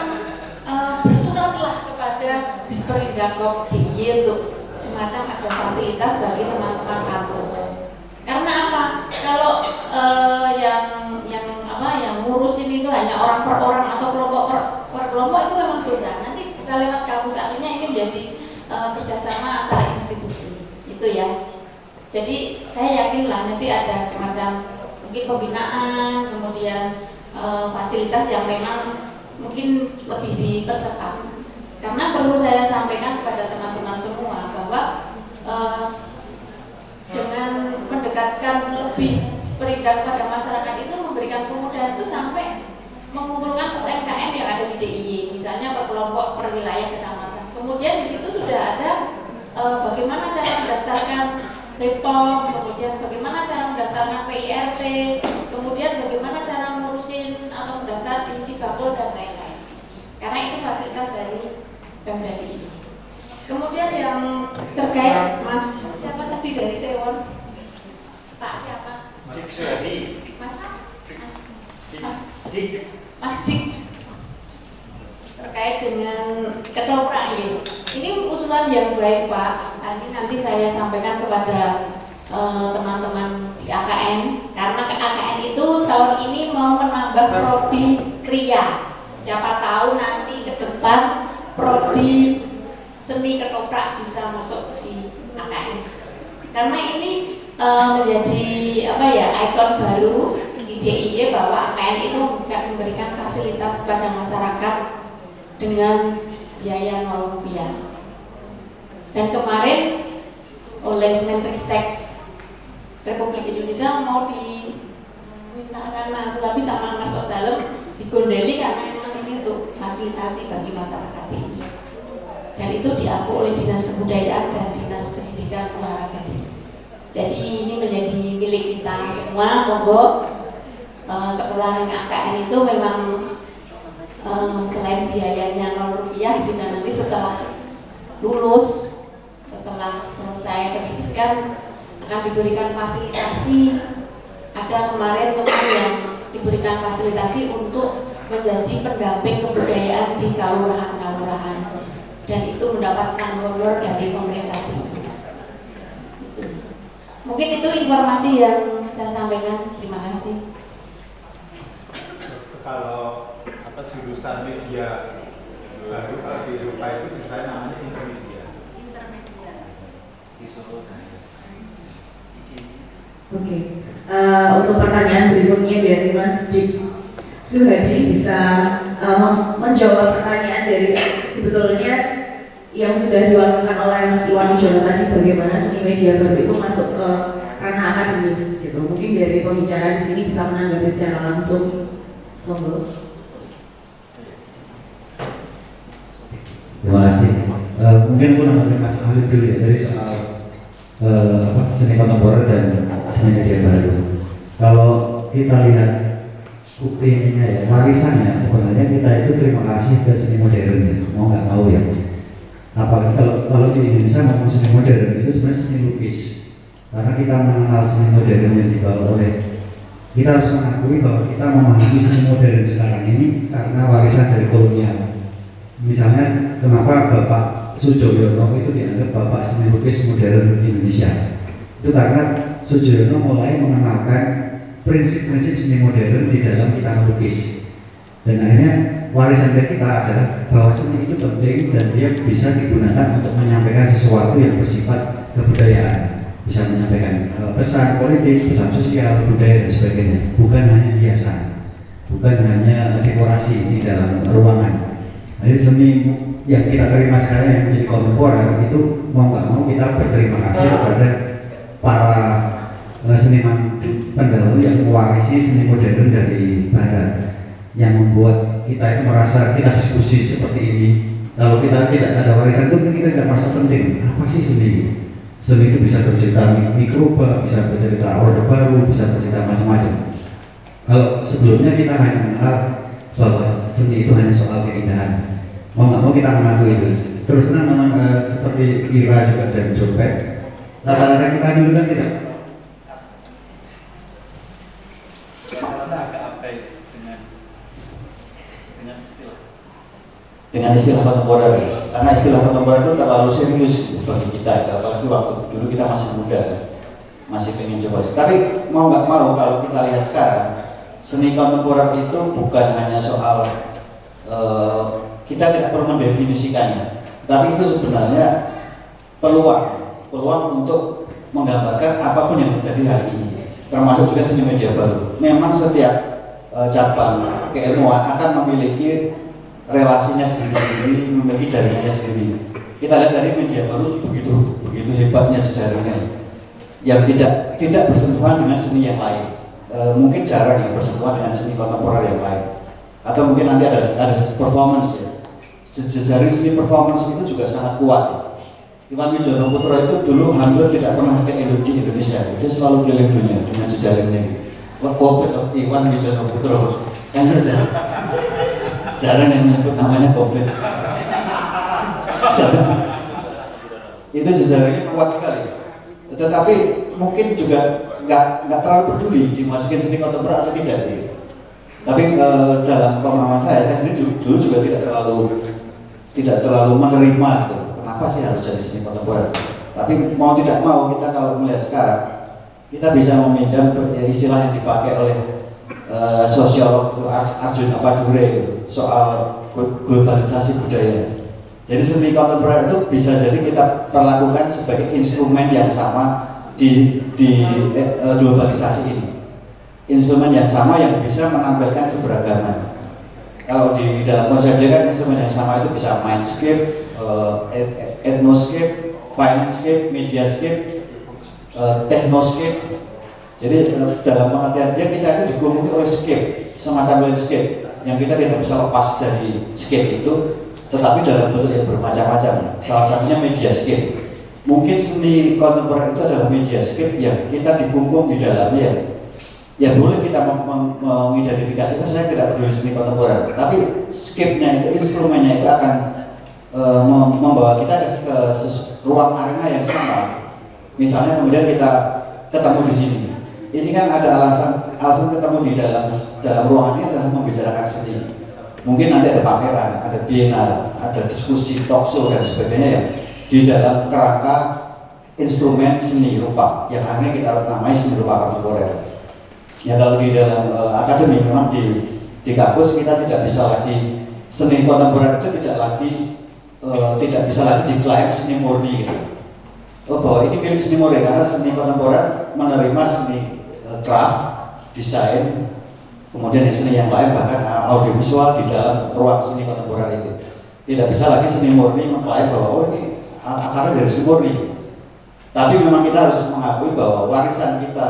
bersuratlah kepada Disperindak DIY untuk semacam ada fasilitas bagi teman-teman kampus. Karena apa? Kalau yang ngurusin itu hanya orang per orang atau kelompok per kelompok itu memang susah. Nanti bisa lewat kampus, artinya ini menjadi kerjasama antara institusi itu ya. Jadi saya yakinlah nanti ada semacam mungkin pembinaan, kemudian fasilitas yang memang mungkin lebih dipercepat. Karena perlu saya sampaikan kepada teman-teman semua bahwa dengan mendekatkan lebih Disperindak pada masyarakat itu memberikan kemudahan itu sampai mengumpulkan UMKM yang ada di DIY, misalnya per kelompok, per wilayah kecamatan. Kemudian di situ sudah ada bagaimana cara mendaftarkan BPOM, kemudian bagaimana cara mendaftarkan PIRT, kemudian bagaimana cara ngurusin atau mendaftar di Sibakul dan lain-lain. Karena itu fasilitas dari Pemda DIY. Kemudian yang terkait Mas siapa tadi dari Sewon? Pak siapa? Dik Suhadi. Mas Dik. Terkait dengan ketoprak ini. Ini usulan yang baik Pak. Nanti saya sampaikan kepada teman-teman di AKN, karena AKN itu tahun ini mau menambah prodi Kria. Siapa tahu nanti ke depan prodi seni ketoprak bisa masuk di AKN. Karena ini menjadi ikon baru di DIY bahwa AKN itu memberikan fasilitas kepada masyarakat dengan biaya Rp0. Dan kemarin oleh Menristek Republik Indonesia mau misalkan tapi sama masuk dalam digondeli karena memang ini untuk fasilitasi bagi masyarakat ini. Dan itu diampu oleh Dinas Kebudayaan dan Dinas Pendidikan Olahraga. Jadi ini menjadi milik kita semua, monggo sekolah AKN itu memang selain biayanya Rp0 juga nanti setelah lulus, setelah selesai pendidikan akan diberikan fasilitasi. Ada kemarin teman yang diberikan fasilitasi untuk menjadi pendamping kebudayaan di kalurahan-kalurahan, dan itu mendapatkan honor dari pemerintah. Mungkin itu informasi yang saya sampaikan. Terima kasih. Kalau jurusan media baru kalau di Eropa itu misalnya namanya intermedia. Oke. Untuk pertanyaan berikutnya dari Mas Dik Suhadi bisa menjawab pertanyaan dari sebetulnya yang sudah diwakilkan oleh Mas Iwan Wijoyo tadi, bagaimana seni media baru itu masuk ke ranah akademis gitu. Mungkin dari pembicara di sini bisa menanggapi secara langsung. Monggo. Terima kasih. Mungkin aku nambahkan Mas Alif dulu ya dari soal seni kontemporer dan seni media baru. Kalau kita lihat ininya ya, warisannya sebenarnya kita itu terima kasih ke seni modern ya, mau nggak mau ya. Apalagi kalau di Indonesia ngomong seni modern itu sebenarnya seni lukis. Karena kita mengenal seni modern yang dibawa oleh, kita harus mengakui bahwa kita memahami seni modern sekarang ini karena warisan dari kolonial. Misalnya kenapa Bapak Sujoyono itu dianggap Bapak seni lukis modern Indonesia? Itu karena Sujoyono mulai mengenalkan prinsip-prinsip seni modern di dalam kita melukis. Dan akhirnya warisan dari kita adalah bahwa seni itu penting dan dia bisa digunakan untuk menyampaikan sesuatu yang bersifat kebudayaan. Bisa menyampaikan pesan politik, pesan sosial, budaya dan sebagainya. Bukan hanya hiasan, bukan hanya dekorasi di dalam ruangan. Jadi seni yang kita terima sekarang yang menjadi kontemporer itu mau nggak mau kita berterima kasih kepada para seniman pendahulu yang mewarisi seni modern dari Barat, yang membuat kita itu merasa kita diskusi seperti ini. Kalau kita tidak ada warisan itu mungkin kita tidak merasa penting. Apa sih seni? Seni itu bisa bercerita mikroba, bisa bercerita orde baru, bisa bercerita macam-macam. Kalau sebelumnya kita hanya mengenal bahwa seni itu hanya soal keindahan, mau nggak mau kita mengaku itu. Terus memang seperti Ira juga dan Jopet, rata-rata kita dulu kan tidak. Dengan istilah kontemporer, karena istilah kontemporer itu terlalu serius bagi kita, apalagi waktu dulu kita masih muda, masih pengen coba. Tapi mau nggak mau kalau kita lihat sekarang, seni kontemporer itu bukan hanya soal kita tidak perlu mendefinisikannya, tapi itu sebenarnya peluang untuk menggambarkan apapun yang terjadi hari ini, termasuk juga seni media baru. Memang setiap cabang keilmuan akan memiliki relasinya sendiri-sendiri, memiliki jaringannya sendiri. Kita lihat dari media baru begitu hebatnya jaringannya, yang tidak bersentuhan dengan seni yang lain. Mungkin jarang yang bersentuhan dengan seni kontemporer yang lain. Atau mungkin nanti ada performance ya. Jejaring seni performance itu juga sangat kuat. Iwan Wijoyo Putro itu dulu hampir tidak pernah ke Indonesia. Dia selalu keliling dunia dengan jejaringnya. Covid of Iwan Wijoyo Putro. Kan jarang yang menyebut namanya Covid. Itu jejaringnya kuat sekali. Tetapi mungkin juga nggak terlalu peduli dimasukin seni kontemporer atau tidak. Tapi dalam pemahaman saya sendiri dulu juga tidak terlalu menerima itu. Kenapa sih harus jadi seni kontemporer? Tapi mau tidak mau kita kalau melihat sekarang, kita bisa meminjam istilah yang dipakai oleh sosiolog Arjuna Padure soal globalisasi budaya. Jadi seni kontemporer itu bisa jadi kita perlakukan sebagai instrumen yang sama di globalisasi ini. Instrumen yang sama yang bisa menampilkan keberagaman. Kalau di dalam konsep dia kan instrumen yang sama itu bisa mindscape, ethnoscape, findscape, mediascape, technoscape. Jadi dalam pengertian dia kita itu digumuli oleh scape, semacam landscape yang kita tidak bisa lepas dari scape itu, tetapi dalam bentuk yang bermacam-macam. Salah satunya mediascape. Mungkin seni kontemporer itu adalah mediascape yang kita dikungkung di dalamnya Ya boleh kita mengidentifikasi, saya tidak peduli seni kontemporer, tapi skipnya itu, instrumennya itu akan membawa kita ke ruang arena yang sama. Misalnya kemudian kita ketemu di sini, ini kan ada alasan ketemu di dalam ruangan ini adalah membicarakan seni. Mungkin nanti ada pameran, ada bienal, ada diskusi, talk show dan sebagainya yang di dalam kerangka instrumen seni rupa yang akhirnya kita namai seni rupa kontemporer. Ya kalau di dalam akademi memang di kampus kita tidak bisa lagi seni kontemporer itu tidak bisa lagi diklaim seni murni gitu. Bahwa ini milik seni murni karena seni kontemporer menerima seni craft, desain, kemudian seni yang lain bahkan audiovisual di dalam ruang seni kontemporer itu. Tidak bisa lagi seni murni mengklaim bahwa ini akarnya dari seni murni. Tapi memang kita harus mengakui bahwa warisan kita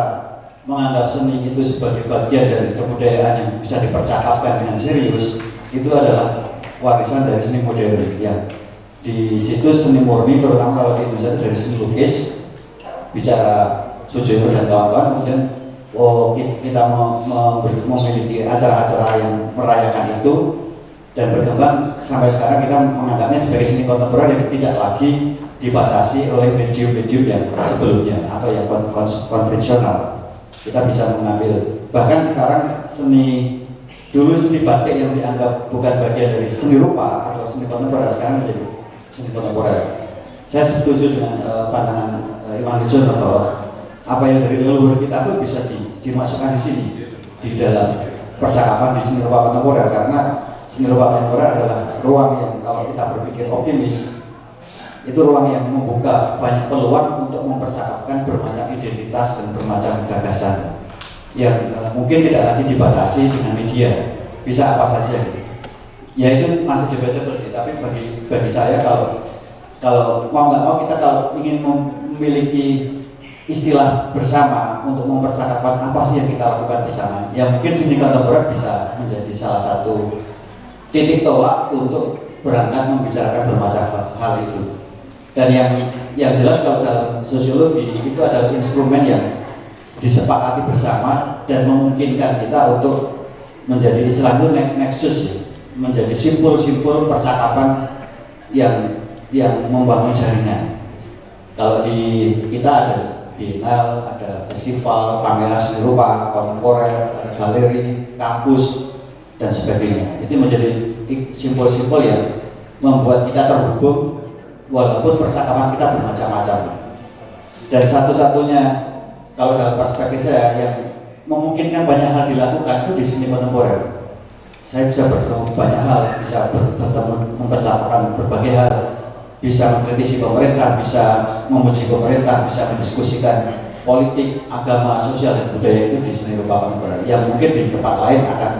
menganggap seni itu sebagai bagian dari kebudayaan yang bisa dipercakapkan dengan serius, itu adalah warisan dari seni modern. Ya, di situ seni murni terutama kalau di Indonesia dari seni lukis, bicara Sujoyo dan kawan-kawan, kemudian kita memiliki acara-acara yang merayakan itu dan berkembang sampai sekarang kita menganggapnya sebagai seni kontemporer yang tidak lagi dibatasi oleh medium-medium yang sebelumnya atau yang konvensional. Kita bisa mengambil, bahkan sekarang dulu seni batik yang dianggap bukan bagian dari seni rupa atau seni kontemporer sekarang menjadi seni kontemporer. Saya setuju dengan pandangan Iwan Wijono bahwa apa yang dari leluhur kita pun bisa dimasukkan di sini di dalam percakapan di seni rupa kontemporer, karena seni rupa kontemporer adalah ruang yang kalau kita berpikir optimis itu ruang yang membuka banyak peluang untuk mempercakapkan bermacam identitas dan bermacam gagasan yang mungkin tidak lagi dibatasi dengan media, bisa apa saja. Ya itu masih debatable sih, tapi bagi saya kalau mau nggak mau kita kalau ingin memiliki istilah bersama untuk mempercakapkan apa sih yang kita lakukan bersama, ya mungkin seni kontemporer bisa menjadi salah satu titik tolak untuk berangkat membicarakan bermacam hal itu. Dan yang jelas kalau dalam sosiologi itu adalah instrumen yang disepakati bersama dan memungkinkan kita untuk menjadi istilahnya nexus ya, menjadi simpul-simpul percakapan yang membangun jaringan. Kalau di kita ada bienal, ada festival, pameran seni rupa, kontemporer, galeri, kampus dan sebagainya. Itu menjadi simpul-simpul yang membuat kita terhubung walaupun percakapan kita bermacam-macam. Dan satu-satunya kalau dalam perspektif saya yang memungkinkan banyak hal dilakukan itu di seni kontemporer. Saya bisa bertemu banyak hal, bisa bertemu mempercakapkan berbagai hal, bisa mengkritisi pemerintah, bisa memuji pemerintah, bisa mendiskusikan politik, agama, sosial dan budaya itu di seni rupa kontemporer. Yang mungkin di tempat lain akan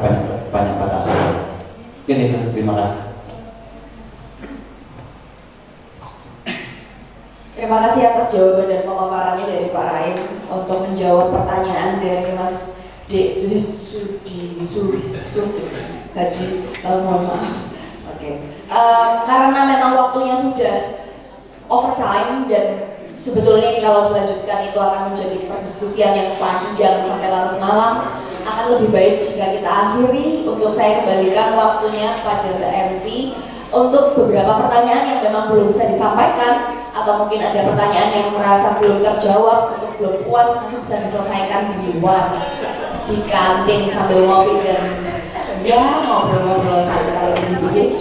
banyak batasan. Mungkin itu. Terima kasih. Terima kasih atas jawaban dan pemaparannya dari Pak Raim untuk menjawab pertanyaan dari Mas D. Haji. Mohon maaf. Oke. Karena memang waktunya sudah overtime dan sebetulnya ini kalau dilanjutkan itu akan menjadi perdiskusian yang panjang sampai larut malam, akan lebih baik jika kita akhiri. Untuk saya kembalikan waktunya pada Mbak MC untuk beberapa pertanyaan yang memang belum bisa disampaikan atau mungkin ada pertanyaan yang merasa belum terjawab, untuk belum puas nanti bisa diselesaikan di luar, di kantin sambil ngopi dan ya ngobrol-ngobrol santai kalau begini.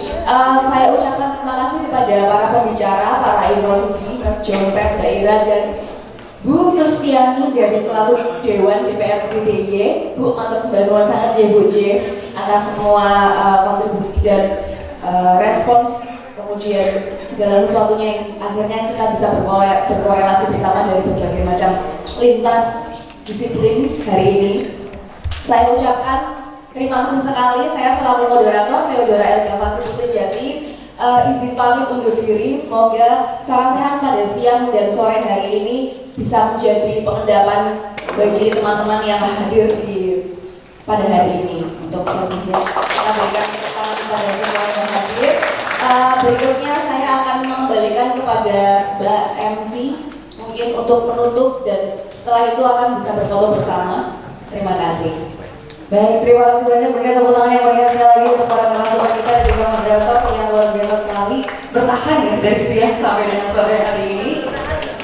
Saya ucapkan terima kasih kepada para pembicara, para Raim Rosidi, Mas Jompet, Mbak Ira dan Bu Tustiani dari selalu Dewan DPR DIY. Bu, matur sembah nuwun sangat J Bu J atas semua kontribusi dan respons, kemudian segala sesuatunya yang akhirnya kita bisa berkorelasi bersama dari berbagai macam lintas disiplin hari ini. Saya ucapkan terima kasih sekali. Saya selaku moderator Theodora Elga Fasih Putri Jati izin pamit undur diri. Semoga salam sehat pada siang dan sore hari ini bisa menjadi pengendapan bagi teman-teman yang hadir pada hari ini. Untuk selanjutnya kita berikan tepuk tangan kepada semua yang hadir. Berikutnya saya akan mengembalikan kepada Mbak MC mungkin untuk menutup dan setelah itu akan bisa berfoto bersama. Terima kasih. Baik, terima kasih banyak. Berikan tepuk tangan yang meriah sekali lagi untuk para narasumber kita dan juga moderator yang luar biasa sekali bertahan ya dari siang sampai dengan sore hari ini.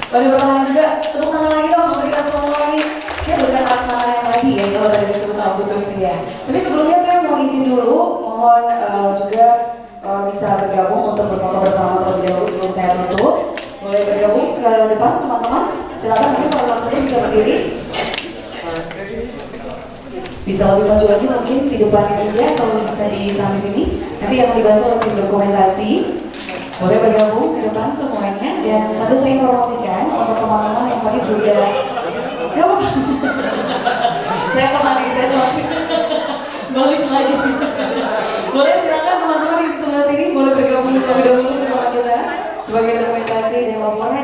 Pada bertahan juga, tepuk tangan lagi dong untuk kita semua lagi. Ya berikan semangat yang tadi ya kalau dari disebut sama putus ya. Tapi sebelumnya saya mau izin dulu, mohon juga bisa bergabung untuk berfoto bersama terlebih dahulu sebelum saya tutup. Boleh bergabung ke depan teman-teman. Silakan mungkin para narasumber bisa berdiri. Bisa lebih maju lagi mungkin di depan meja kalau bisa di samping sini. Nanti yang dibantu oleh tim dokumentasi. Boleh bergabung ke depan semuanya. Dan satu saya informasikan untuk teman-teman yang tadi sudah gabung. Saya kembali. Balik lagi. Boleh silakan teman-teman di sebelah sini boleh bergabung terlebih dahulu bersama kita sebagai dokumentasi dan laporan.